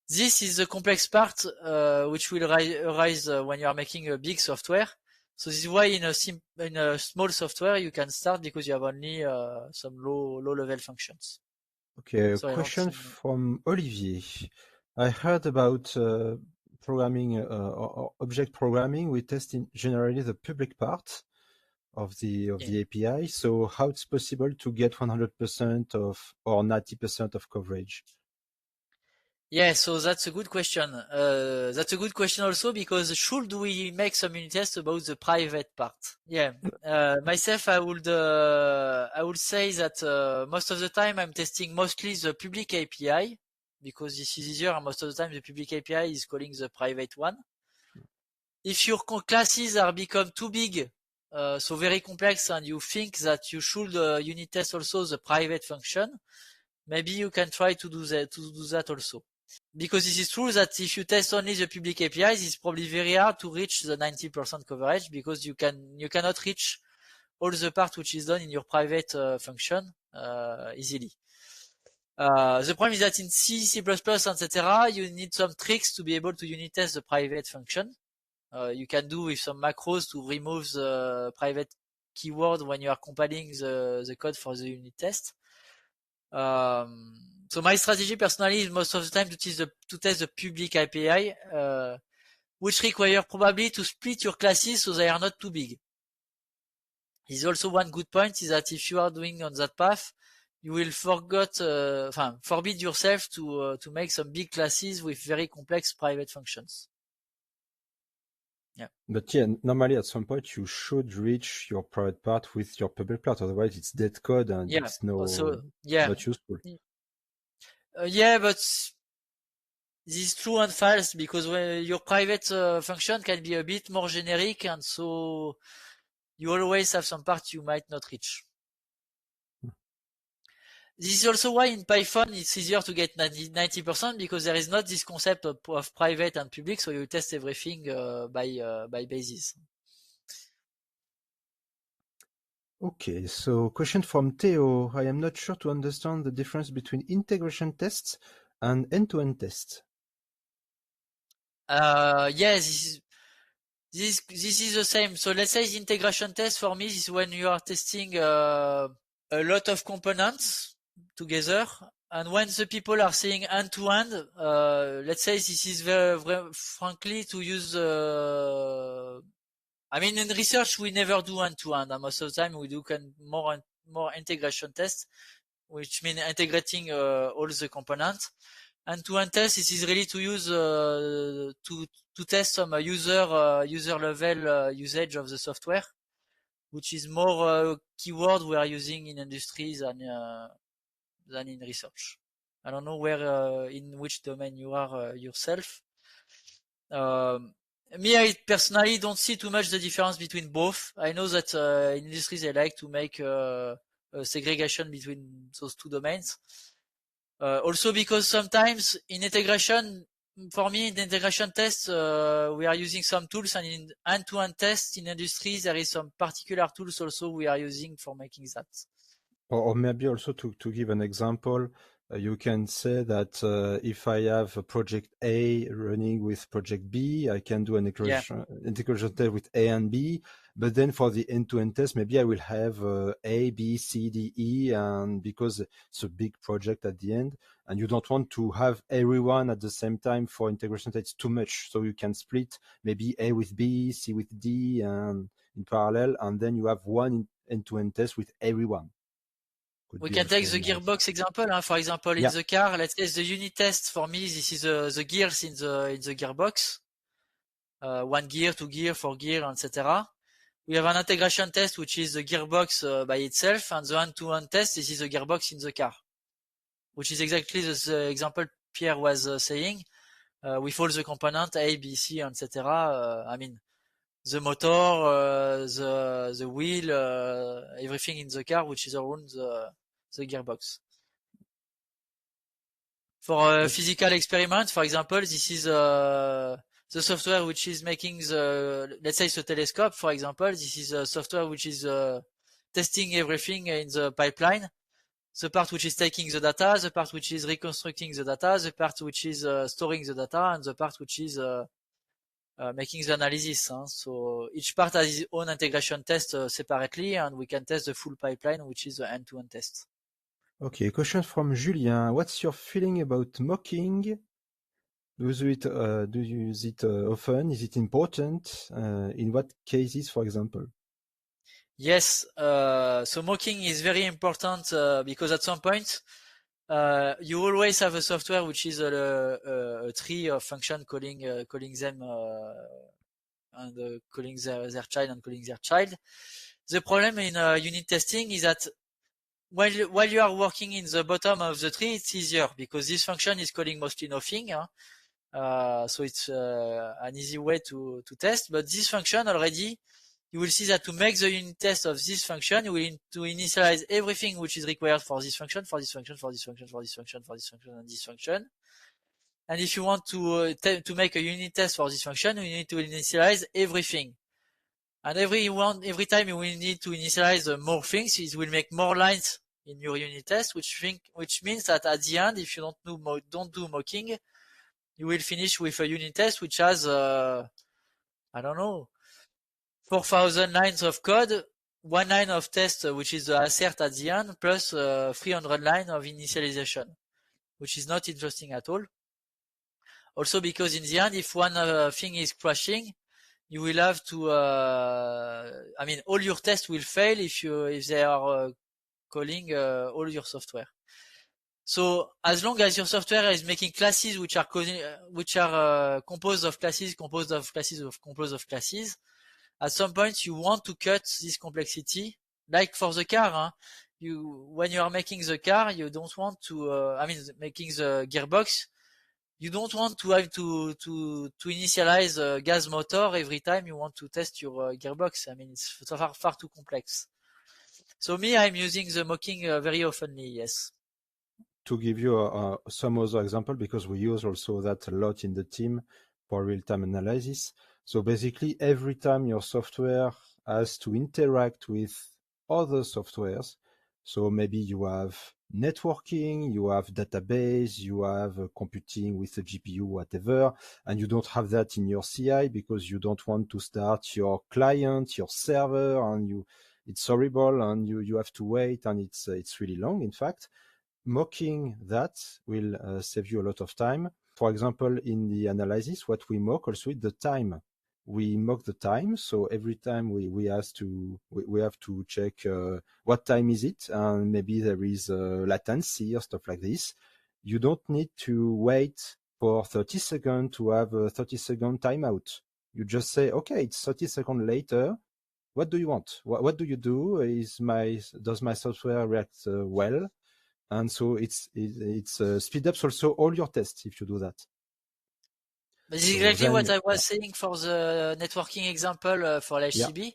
This is the complex part which will arise when you are making a big software. So this is why in a small software you can start because you have only some low level functions. Okay, a question from Olivier. I heard about programming or object programming. We test generally the public part of the API. So how it's possible to get 100% or 90% of coverage? Yeah, so that's a good question. That's a good question also because should we make some unit tests about the private part? Yeah, myself, I would say that most of the time I'm testing mostly the public API because this is easier, and most of the time the public API is calling the private one. If your classes are become too big, so very complex, and you think that you should unit test also the private function, maybe you can try to do that also. Because this is true that if you test only the public APIs, it's probably very hard to reach the 90% coverage because you cannot reach all the part which is done in your private function easily. The problem is that in C, C++, etc., you need some tricks to be able to unit test the private function. You can do with some macros to remove the private keyword when you are compiling the code for the unit test. So my strategy personally is most of the time to test the public API, which require probably to split your classes so they are not too big. Is also one good point is that if you are doing on that path, you will forbid yourself to make some big classes with very complex private functions. Yeah. But yeah, normally at some point you should reach your private part with your public part. Otherwise, it's dead code and it's not useful. Yeah, but this is true and false because your private function can be a bit more generic, and so you always have some parts you might not reach. This is also why in Python it's easier to get 90% because there is not this concept of private and public, so you test everything by basis. Okay, so question from Theo. I am not sure to understand the difference between integration tests and end-to-end tests. Yes, this is the same. So let's say the integration test for me is when you are testing a lot of components together, and when the people are saying end-to-end, let's say this is very frankly to use. I mean, in research we never do end-to-end, and most of the time we do more integration tests, which means integrating all the components. End-to-end test is really to use to test some user level usage of the software, which is more keyword we are using in industries than in research. I don't know where in which domain you are yourself. Me, I personally don't see too much the difference between both. I know that in industries they like to make a segregation between those two domains. Also because sometimes in integration, for me, in the integration test, we are using some tools, and in end-to-end tests in industries, there is some particular tools also we are using for making that. Or maybe also to give an example, you can say that if I have a project A running with project B, I can do an integration test with A and B. But then for the end-to-end test, maybe I will have A, B, C, D, E, and because it's a big project at the end, and you don't want to have everyone at the same time for integration test, it's too much. So you can split maybe A with B, C with D, and in parallel, and then you have one end-to-end test with everyone. We can take the gearbox example. For example, in the car, let's say the unit test for me, this is the gears in the gearbox. 1 gear, 2 gear, 4 gear, etc. We have an integration test, which is the gearbox by itself, and the end-to-end test, this is the gearbox in the car, which is exactly the example Pierre was saying, with all the components A, B, C, etc. I mean, the motor, the wheel, everything in the car, which is around the gearbox. For a physical experiment, for example, this is the software which is making let's say the telescope, for example. This is a software which is testing everything in the pipeline. The part which is taking the data, the part which is reconstructing the data, the part which is storing the data, and the part which is making the analysis. So each part has its own integration test separately, and we can test the full pipeline, which is the end-to-end test. Okay, question from Julien. What's your feeling about mocking? Do you use it often? Is it important? In what cases, for example? Yes, so mocking is very important because at some point you always have a software which is a tree of function calling them and calling their child and calling their child. The problem in unit testing is that while you are working in the bottom of the tree, it's easier because this function is calling mostly nothing. So it's an easy way to test. But this function already, you will see that to make the unit test of this function, you will need to initialize everything which is required for this function, for this function, for this function, for this function, for this function, and this function. And if you want to make a unit test for this function, you need to initialize everything. And every time you will need to initialize more things, it will make more lines in your unit test, which means that at the end, if you don't do mocking, you will finish with a unit test which has, I don't know, 4,000 lines of code, 1 line of test, which is the assert at the end, plus 300 lines of initialization. which is not interesting at all. Also because in the end, if one thing is crashing, you will have to, all your tests will fail if they are calling all your software. So as long as your software is making classes which are composed of classes, at some point you want to cut this complexity. Like for the car, when you are making the car, you don't want to, making the gearbox, you don't want to have to initialize a gas motor every time you want to test your gearbox. It's far too complex. So I'm using the mocking very oftenly, yes. To give you some other example, because we use also that a lot in the team for real-time analysis. So basically, every time your software has to interact with other softwares, so maybe you have networking, you have database, you have computing with the GPU, whatever, and you don't have that in your CI because you don't want to start your client, your server, and it's horrible, and you have to wait, and it's really long, in fact. Mocking that will save you a lot of time. For example, in the analysis, what we mock also is the time. We mock the time, so every time we have to check what time is it, and maybe there is latency or stuff like this. You don't need to wait for 30 seconds to have a 30-second timeout. You just say, okay, it's 30 seconds later. What do you want? What do you do? Does my software react well? And so it's speed ups also all your tests if you do that. This is exactly what I was saying for the networking example for LHCb.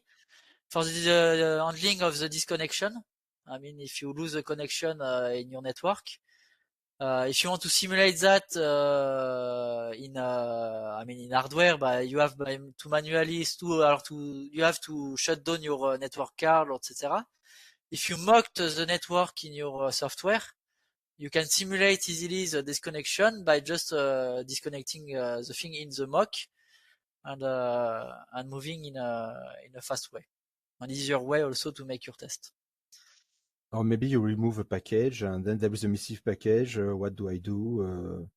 For the handling of the disconnection. If you lose a connection in your network, if you want to simulate that in hardware, you have to manually you have to shut down your network card, etc. If you mocked the network in your software, you can simulate easily the disconnection by just disconnecting the thing in the mock and moving in a fast way, an easier way also to make your test. Or maybe you remove a package and then there is a missive package. What do I do?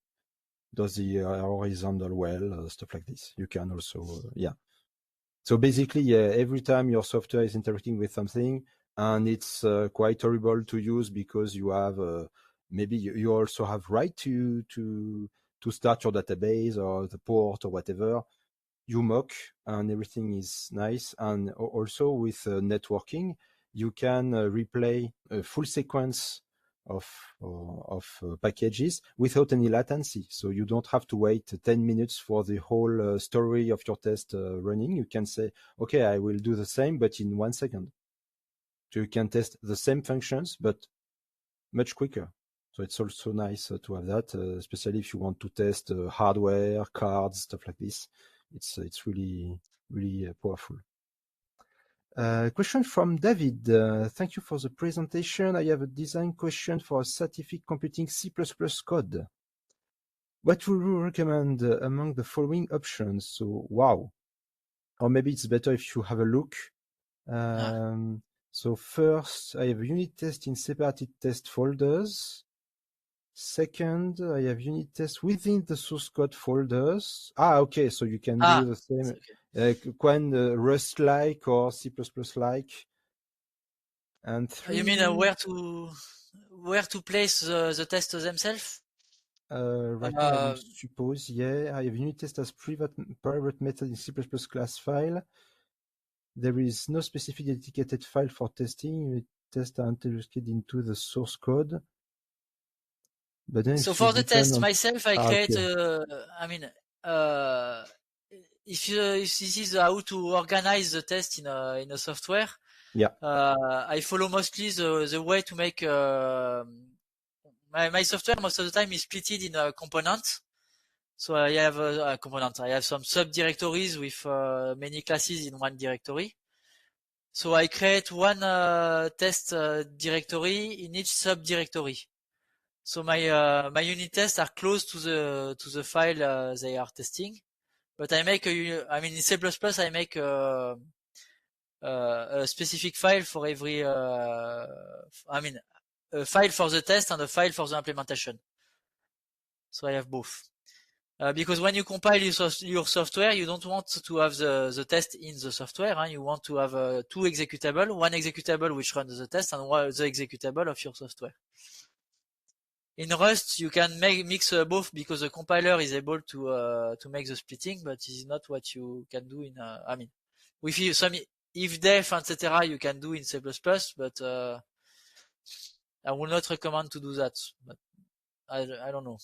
Does the error is handled well? Stuff like this. You can also, So basically, every time your software is interacting with something, and it's quite horrible to use because you have maybe you also have right to start your database or the port or whatever. You mock and everything is nice. And also with networking, you can replay a full sequence of packages without any latency. So you don't have to wait 10 minutes for the whole story of your test running. You can say, okay, I will do the same, but in 1 second. So you can test the same functions, but much quicker. So it's also nice to have that, especially if you want to test hardware, cards, stuff like this. It's really, really powerful. Question from David. Thank you for the presentation. I have a design question for scientific computing C++ code. What would you recommend among the following options? So, wow. Or maybe it's better if you have a look. So first, I have unit test in separated test folders. Second, I have unit tests within the source code folders. Okay, so you can do the same, Rust-like or C++-like. And three. You mean where to place the tests themselves? Right now, I would suppose, I have unit test as private method in C++ class file. There is no specific dedicated file for testing. Unit tests are integrated into the source code. But then so for the test myself, I create. If this is how to organize the test in a software, I follow mostly the way to make my software. Most of the time is splitted in a component. So I have a component. I have some subdirectories with many classes in one directory. So I create one test directory in each subdirectory. So my unit tests are close to the file they are testing, but I make in C++ I make a specific file for every a file for the test and a file for the implementation. So I have both. Because when you compile your software, you don't want to have the test in the software. You want to have two executable, one executable which runs the test and one the executable of your software. In Rust, you can mix both because the compiler is able to make the splitting, but this is not what you can do in. I mean, with some if-def, etc., you can do in C++, but I will not recommend to do that. But I don't know.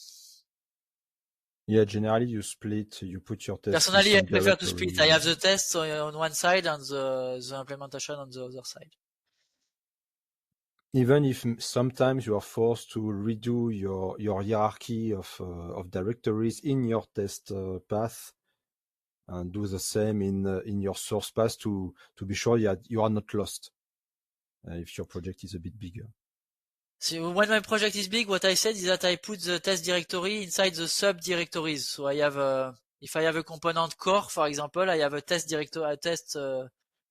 Yeah, generally you split, you put your tests. Personally, I prefer to split. I have the tests on one side and the implementation on the other side. Even if sometimes you are forced to redo your hierarchy of directories in your test path, and do the same in your source path to be sure you are not lost if your project is a bit bigger. So when my project is big, what I said is that I put the test directory inside the subdirectories. So I have if I have a component core, for example, I have a test directory, a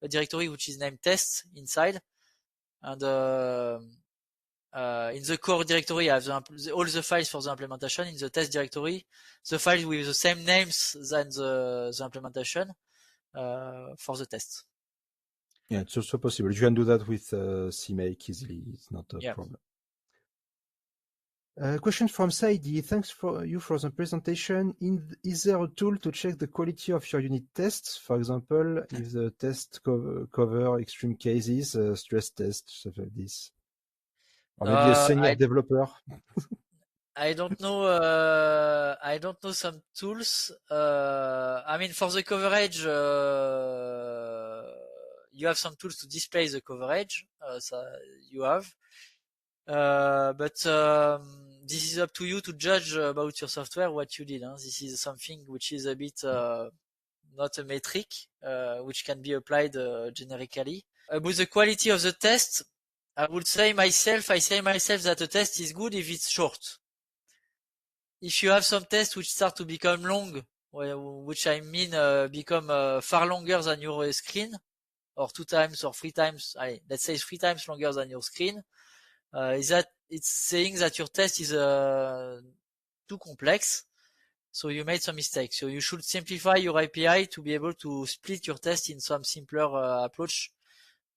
directory which is named tests inside, and in the core directory I have all the files for the implementation. In the test directory, the files with the same names than the implementation for the test. Yeah, it's also possible. You can do that with CMake easily. It's not a problem. Question from Saidi. Thanks for the presentation. Is there a tool to check the quality of your unit tests? For example, if the test cover extreme cases, stress tests, stuff like this. Or maybe a senior developer. I don't know. I don't know some tools. I mean, for the coverage, you have some tools to display the coverage. So you have. But this is up to you to judge about your software what you did. This is something which is a bit not a metric, which can be applied generically. About the quality of the test, I would say myself that a test is good if it's short. If you have some tests which start to become long, which I mean become far longer than your screen, or 2 times or 3 times, let's say 3 times longer than your screen, is that it's saying that your test is too complex, so you made some mistakes. So you should simplify your API to be able to split your test in some simpler approach,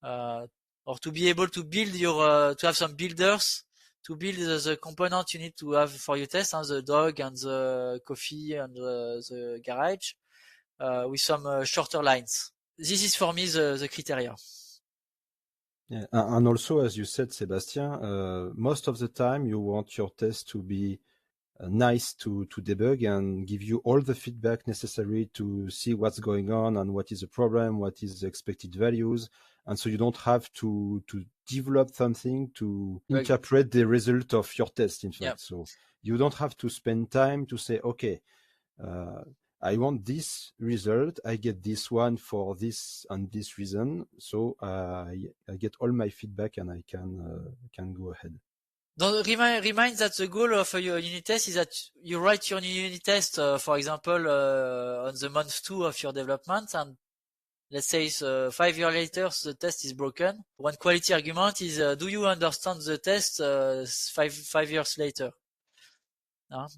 or to be able to build your to have some builders to build the component you need to have for your test, the dog and the coffee and the garage, with some shorter lines. This is for me the criteria. Yeah, and also, as you said, Sébastien, most of the time you want your test to be nice to debug and give you all the feedback necessary to see what's going on and what is the problem, what is the expected values. And so you don't have to develop something to interpret the result of your test, in fact. Yeah. So you don't have to spend time to say, okay, I want this result. I get this one for this and this reason. So I get all my feedback and I can go ahead. Don't remind that the goal of your unit test is that you write your unit test, for example, on the month 2 of your development, and let's say 5 years later the test is broken. One quality argument is, do you understand the test 5 years later?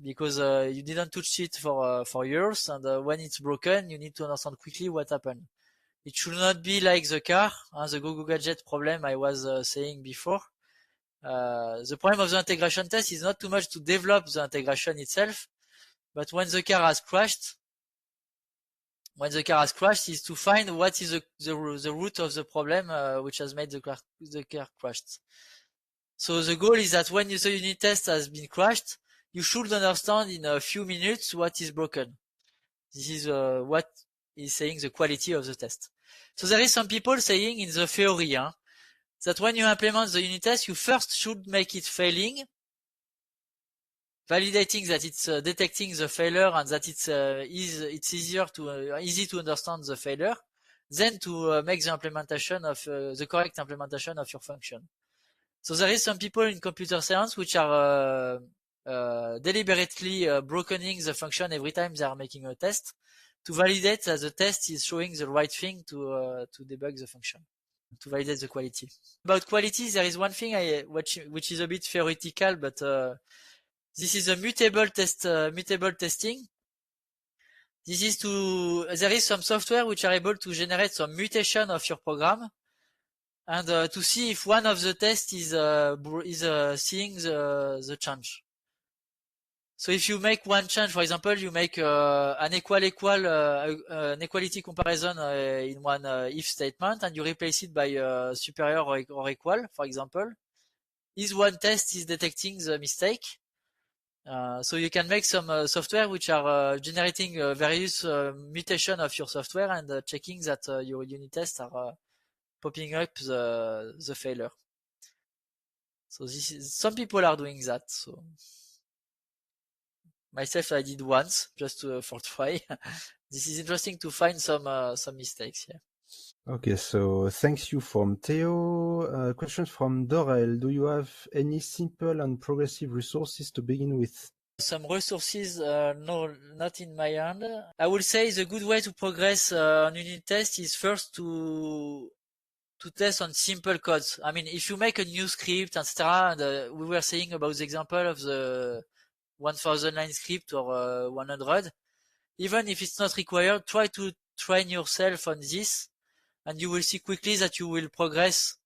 Because you didn't touch it for years, and when it's broken, you need to understand quickly what happened. It should not be like the car, the GoGoGadget problem I was saying before. The problem of the integration test is not too much to develop the integration itself, but when the car has crashed, is to find what is the root of the problem which has made the car crashed. So the goal is that when the unit test has been crashed, you should understand in a few minutes what is broken. This is what is saying the quality of the test. So there is some people saying in the theory that when you implement the unit test, you first should make it failing, validating that it's detecting the failure and that it's easy to understand the failure, then to make the implementation of the correct implementation of your function. So there is some people in computer science which are deliberately brokening the function every time they are making a test to validate that the test is showing the right thing to debug the function, to validate the quality. About quality, there is one thing which is a bit theoretical, but This is a mutable testing. This is there is some software which are able to generate some mutation of your program and to see if one of the tests is seeing the change. So if you make one change, for example, you make an equality comparison in one if statement, and you replace it by superior or equal, for example. This one test is detecting the mistake. So you can make some software which are generating various mutation of your software and checking that your unit tests are popping up the failure. So some people are doing that. So myself, I did once just for try. This is interesting to find some mistakes here. Okay, so thanks you from Theo. Questions from Dorel. Do you have any simple and progressive resources to begin with? Some resources, no, not in my hand. I would say the good way to progress on unit test is first to test on simple codes. I mean, if you make a new script, etc., and we were saying about the example of the 1000 line script or 100, even if it's not required, try to train yourself on this, and you will see quickly that you will progress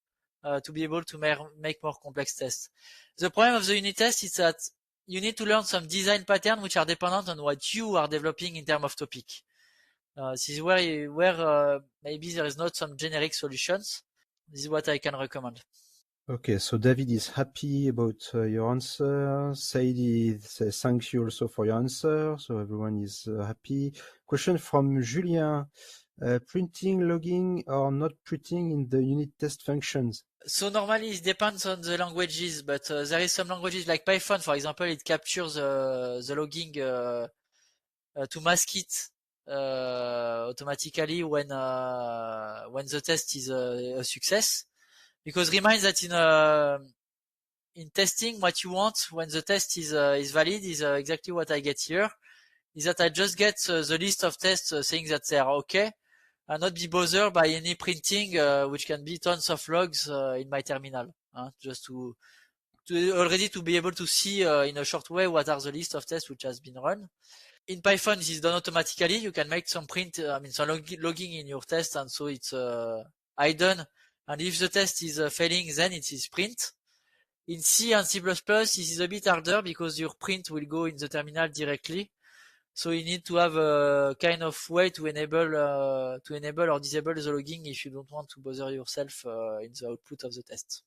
to be able to make more complex tests. The problem of the unit test is that you need to learn some design patterns which are dependent on what you are developing in terms of topic. This is where maybe there is not some generic solutions. This is what I can recommend. Okay, so David is happy about your answer. Saidi says thank you also for your answer. So everyone is happy. Question from Julien. Printing, logging, or not printing in the unit test functions? So normally it depends on the languages, but there is some languages like Python, for example, it captures the logging to mask it automatically when the test is a success. Because remind that in testing, what you want when the test is valid is exactly what I get here, is that I just get the list of tests saying that they are okay, and not be bothered by any printing, which can be tons of logs in my terminal, just to already to be able to see in a short way what are the list of tests which has been run. In Python, this is done automatically. You can make some some logging in your test, and so it's hidden. And if the test is failing, then it is print. In C and C++, this is a bit harder because your print will go in the terminal directly. So you need to have a kind of way to enable or disable the logging if you don't want to bother yourself in the output of the test.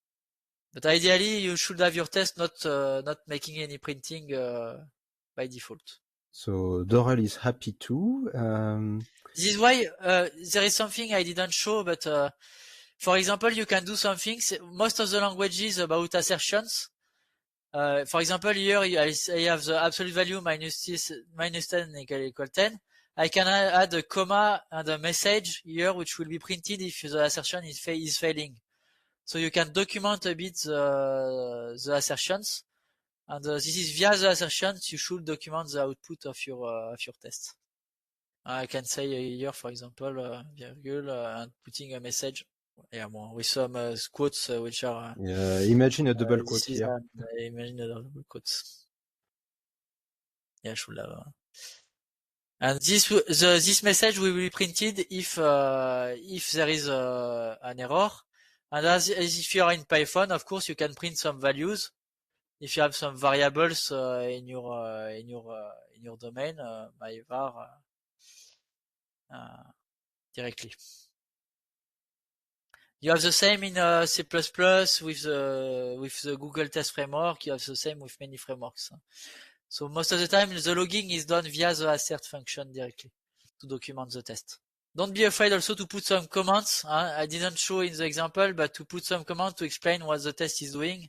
But ideally, you should have your test not making any printing by default. So Dorel is happy too. This is why there is something I didn't show, but for example, you can do some things. Most of the languages about assertions. For example, here I have the absolute value minus 10 equal 10. I can add a comma and a message here, which will be printed if the assertion is failing. So you can document a bit the assertions, and this is via the assertions you should document the output of your test. I can say here, for example, virgule and putting a message. Yeah, well, with some quotes which are. Imagine a double quote here. Imagine a double quotes. Yeah, I should have. And this message will be printed if there is an error. And as if you are in Python, of course, you can print some values. If you have some variables in your domain, my var directly. You have the same in C++ with the Google Test Framework. You have the same with many frameworks. So most of the time, the logging is done via the assert function directly to document the test. Don't be afraid also to put some comments. I didn't show in the example, but to put some comments to explain what the test is doing.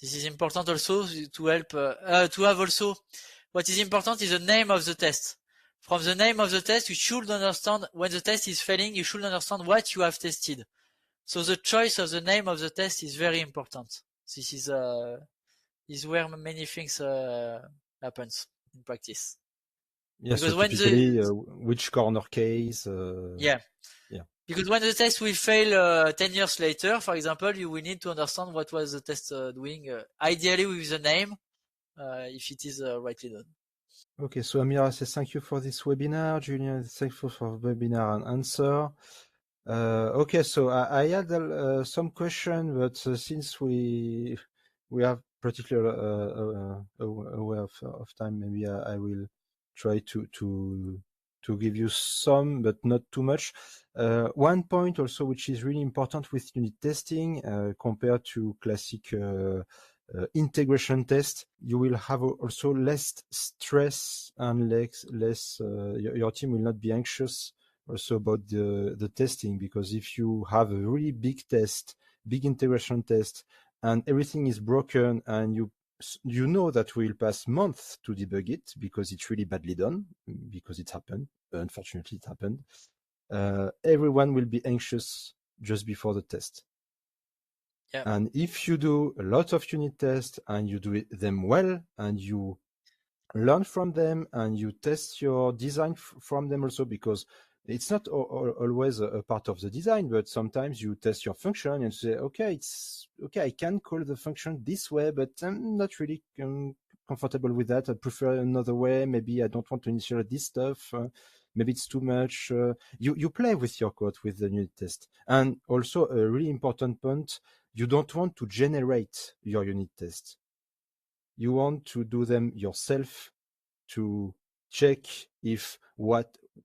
This is important also to help, to have also, what is important is the name of the test. From the name of the test, you should understand when the test is failing, you should understand what you have tested. So the choice of the name of the test is very important. This is where many things happens in practice. Yes, because so typically, which corner case? Yeah. Because when the test will fail 10 years later, for example, you will need to understand what was the test doing. Ideally with the name, if it is rightly done. Okay, so Amira says thank you for this webinar. Julian, thankful for the webinar and answer. Okay, so I had some question, but since we have particular aware of time, maybe I will try to give you some, but not too much. One point also, which is really important with unit testing compared to classic integration test, you will have also less stress and less your team will not be anxious also about the testing, because if you have a really big integration test, and everything is broken, and you know that we'll pass months to debug it because it's really badly done, because it happened. Unfortunately, it happened. Everyone will be anxious just before the test. Yeah. And if you do a lot of unit tests and you do them well, and you learn from them and you test your design from them also, because it's not always a part of the design, but sometimes you test your function and say, okay, it's okay, I can call the function this way, but I'm not really comfortable with that. I prefer another way. Maybe I don't want to initialize this stuff. Maybe it's too much. You play with your code with the unit test. And also a really important point, you don't want to generate your unit tests. You want to do them yourself to check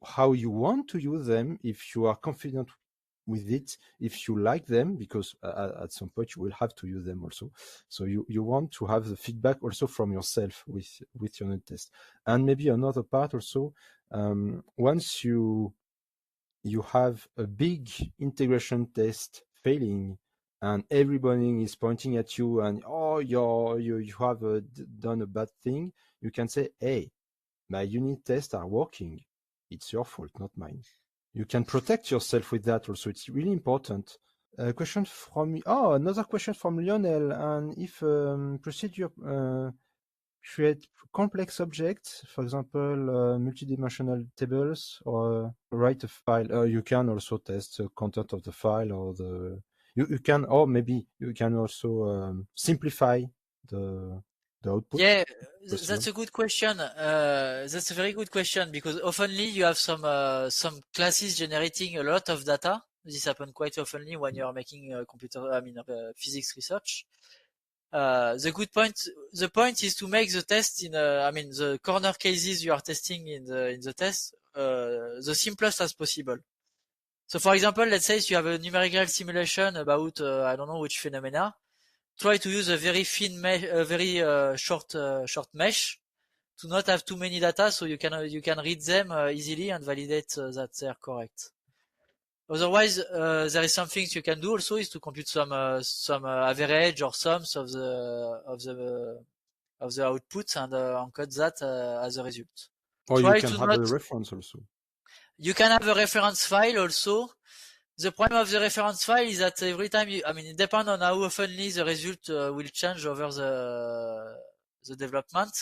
how you want to use them, if you are confident with it, if you like them, because at some point you will have to use them also. So you want to have the feedback also from yourself with your unit test. And maybe another part also, once you have a big integration test failing, and everybody is pointing at you and you have done a bad thing, you can say, hey, my unit tests are working. It's your fault, not mine. You can protect yourself with that also. It's really important. Question from another question from Lionel. And if procedure create complex objects, for example, multidimensional tables, or write a file, you can also test the content of the file, or you can, or maybe you can also simplify the output. Yeah, that's a good question. That's a very good question, because oftenly you have some classes generating a lot of data. This happens quite oftenly when you are making physics research. The point is to make the test the corner cases you are testing in the test, the simplest as possible. So for example, let's say you have a numerical simulation about, I don't know which phenomena. Try to use a very thin mesh, short mesh, to not have too many data, so you can read them easily and validate that they are correct. Otherwise, there is some things you can do also, is to compute some average or sums of the output, and encode that as a result. Or you can have a reference also. You can have a reference file also. The problem of the reference file is that every time it depends on how oftenly the result will change over the development.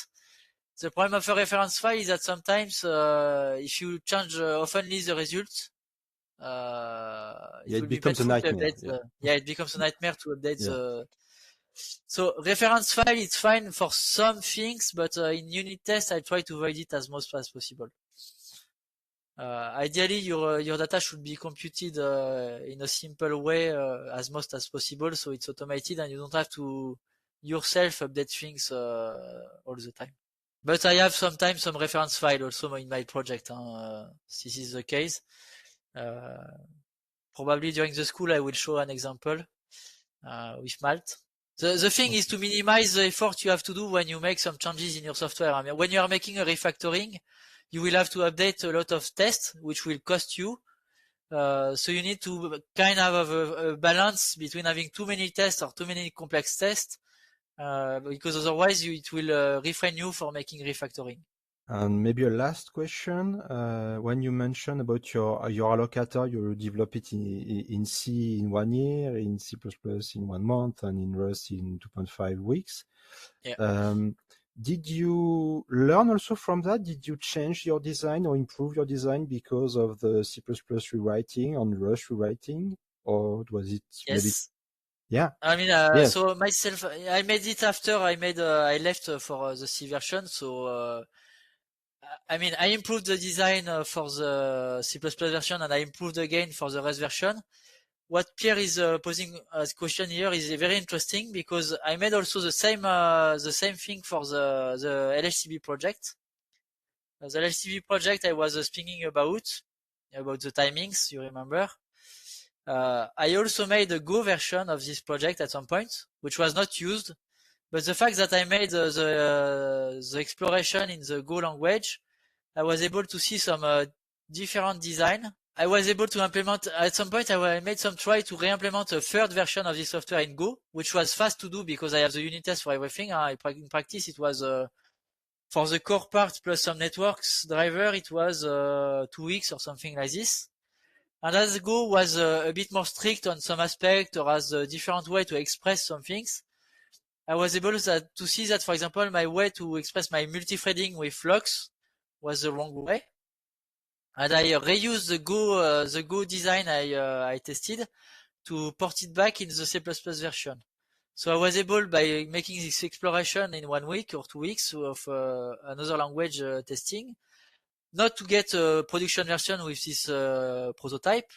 The problem of a reference file is that sometimes if you change oftenly the result, it becomes a nightmare. It becomes a nightmare to update So reference file, it's fine for some things, but in unit test, I try to avoid it as much as possible. Ideally, your data should be computed in a simple way as much as possible, so it's automated and you don't have to yourself update things all the time. But I have sometimes some reference file also in my project. This is the case. Probably during the school I will show an example with Malt. The thing is to minimize the effort you have to do when you make some changes in your software. I mean, when you are making a refactoring, you will have to update a lot of tests, which will cost you. So you need to kind of have a balance between having too many tests or too many complex tests, because otherwise it will refrain you from making refactoring. And maybe a last question. When you mentioned about your allocator, you develop it in C in 1 year, in C++ in 1 month, and in Rust in 2.5 weeks. Yeah. Did you learn also from that? Did you change your design or improve your design because of the C++ rewriting and Rust rewriting, or was it? Yes. Yeah. I mean, Yes. so myself, I made it after I left for the C version. So, I mean, I improved the design for the C++ version, and I improved again for the rest version. What Pierre is posing as question here is very interesting, because I made also the same thing for the LHCb project. The LHCb project I was speaking about the timings, you remember. I also made a Go version of this project at some point, which was not used. But the fact that I made the exploration in the Go language, I was able to see some different design. I was able to implement, at some point I made some try to re-implement a third version of this software in Go, which was fast to do because I have the unit test for everything. In practice, it was for the core part plus some networks driver, it was 2 weeks or something like this. And as Go was a bit more strict on some aspect, or has a different way to express some things, I was able to see that, for example, my way to express my multi-threading with Flux was the wrong way. And I reused the Go design I tested to port it back in the C++ version. So I was able, by making this exploration in 1 week or 2 weeks of another language testing, not to get a production version with this prototype,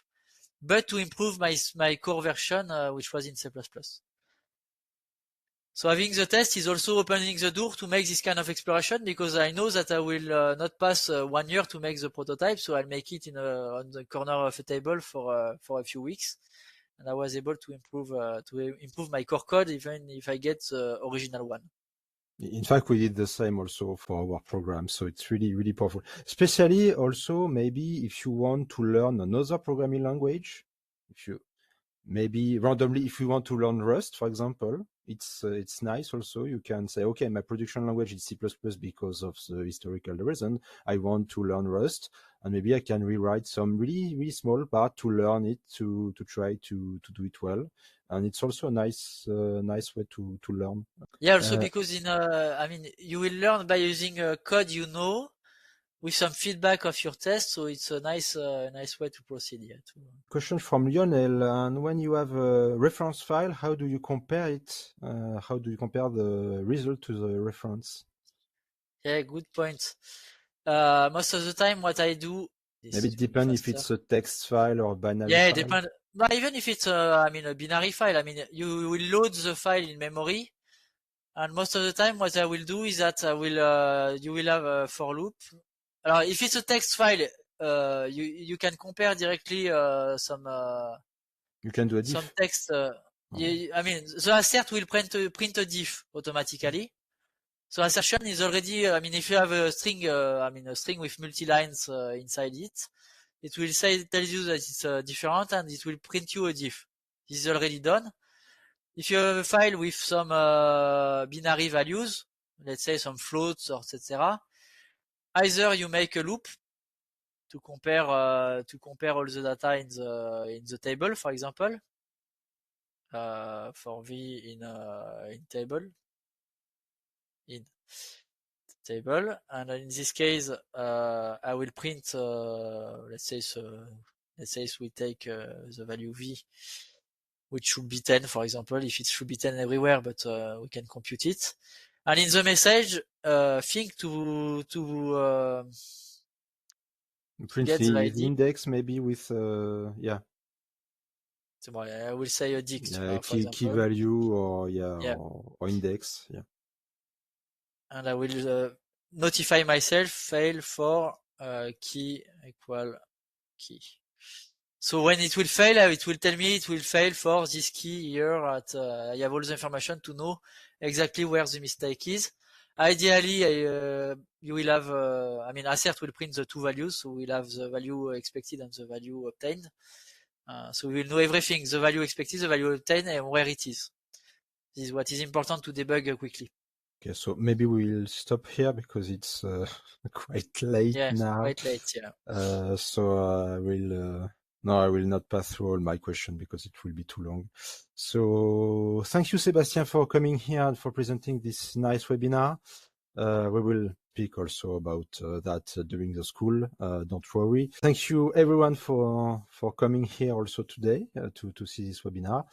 but to improve my core version, which was in C++. So having the test is also opening the door to make this kind of exploration, because I know that I will not pass 1 year to make the prototype, so I'll make it on the corner of a table for a few weeks. And I was able to improve my core code even if I get the original one. In fact, we did the same also for our program. So it's really, really powerful. Especially also, maybe if you want to learn another programming language, maybe randomly, if you want to learn Rust, for example, it's nice also. You can say, okay, my production language is C++ because of the historical reason. I want to learn Rust, and maybe I can rewrite some really, really small part to learn it, to try to do it well. And it's also a nice way to learn. Yeah, also because you will learn by using code with some feedback of your test, so it's a nice way to proceed here. Question from Lionel. And when you have a reference file, how do you compare it? How do you compare the result to the reference? Yeah, good point. Most of the time, what I do... Maybe it depends if it's a text file or a binary file. Yeah, it depends. But even if it's a binary file, you will load the file in memory. And most of the time, what I will do is that you will have a for loop. If it's a text file, you can compare directly some. You can do a diff. Some text. The assert will print a diff automatically. So assertion is already. If you have a string, a string with multi lines inside it, it will tell you that it's different, and it will print you a diff. This is already done. If you have a file with some binary values, let's say some floats or etc., either you make a loop to compare all the data in the table, for example, for v in table, and in this case I will print let's say we take the value v, which should be 10, for example, if it should be 10 everywhere, but we can compute it. And in the message, think to print the index maybe with yeah. So I will say a dict, key value or or index, yeah. And I will notify myself fail for key equal key. So when it will fail, it will tell me it will fail for this key here. I have all the information to know exactly where the mistake is. Ideally, you will have, assert will print the two values, so we'll have the value expected and the value obtained. So we will know everything, the value expected, the value obtained, and where it is. This is what is important to debug quickly. Okay, so maybe we'll stop here because it's quite late now. Quite late, yeah. So I will not pass through all my questions because it will be too long. So thank you, Sebastian, for coming here and for presenting this nice webinar. We will speak also about that during the school. Don't worry. Thank you, everyone, for coming here also today to see this webinar.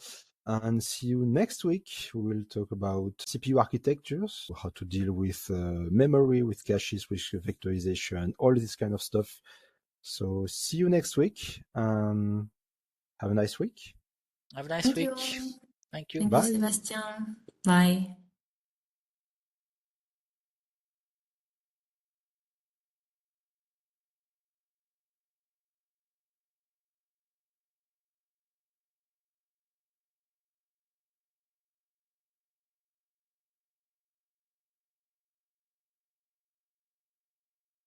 And see you next week. We will talk about CPU architectures, how to deal with memory, with caches, with vectorization, all this kind of stuff. So see you next week. Have a nice week. Have a nice Thank week. you. Thank you. Thank Bye. you, Sebastian. Bye.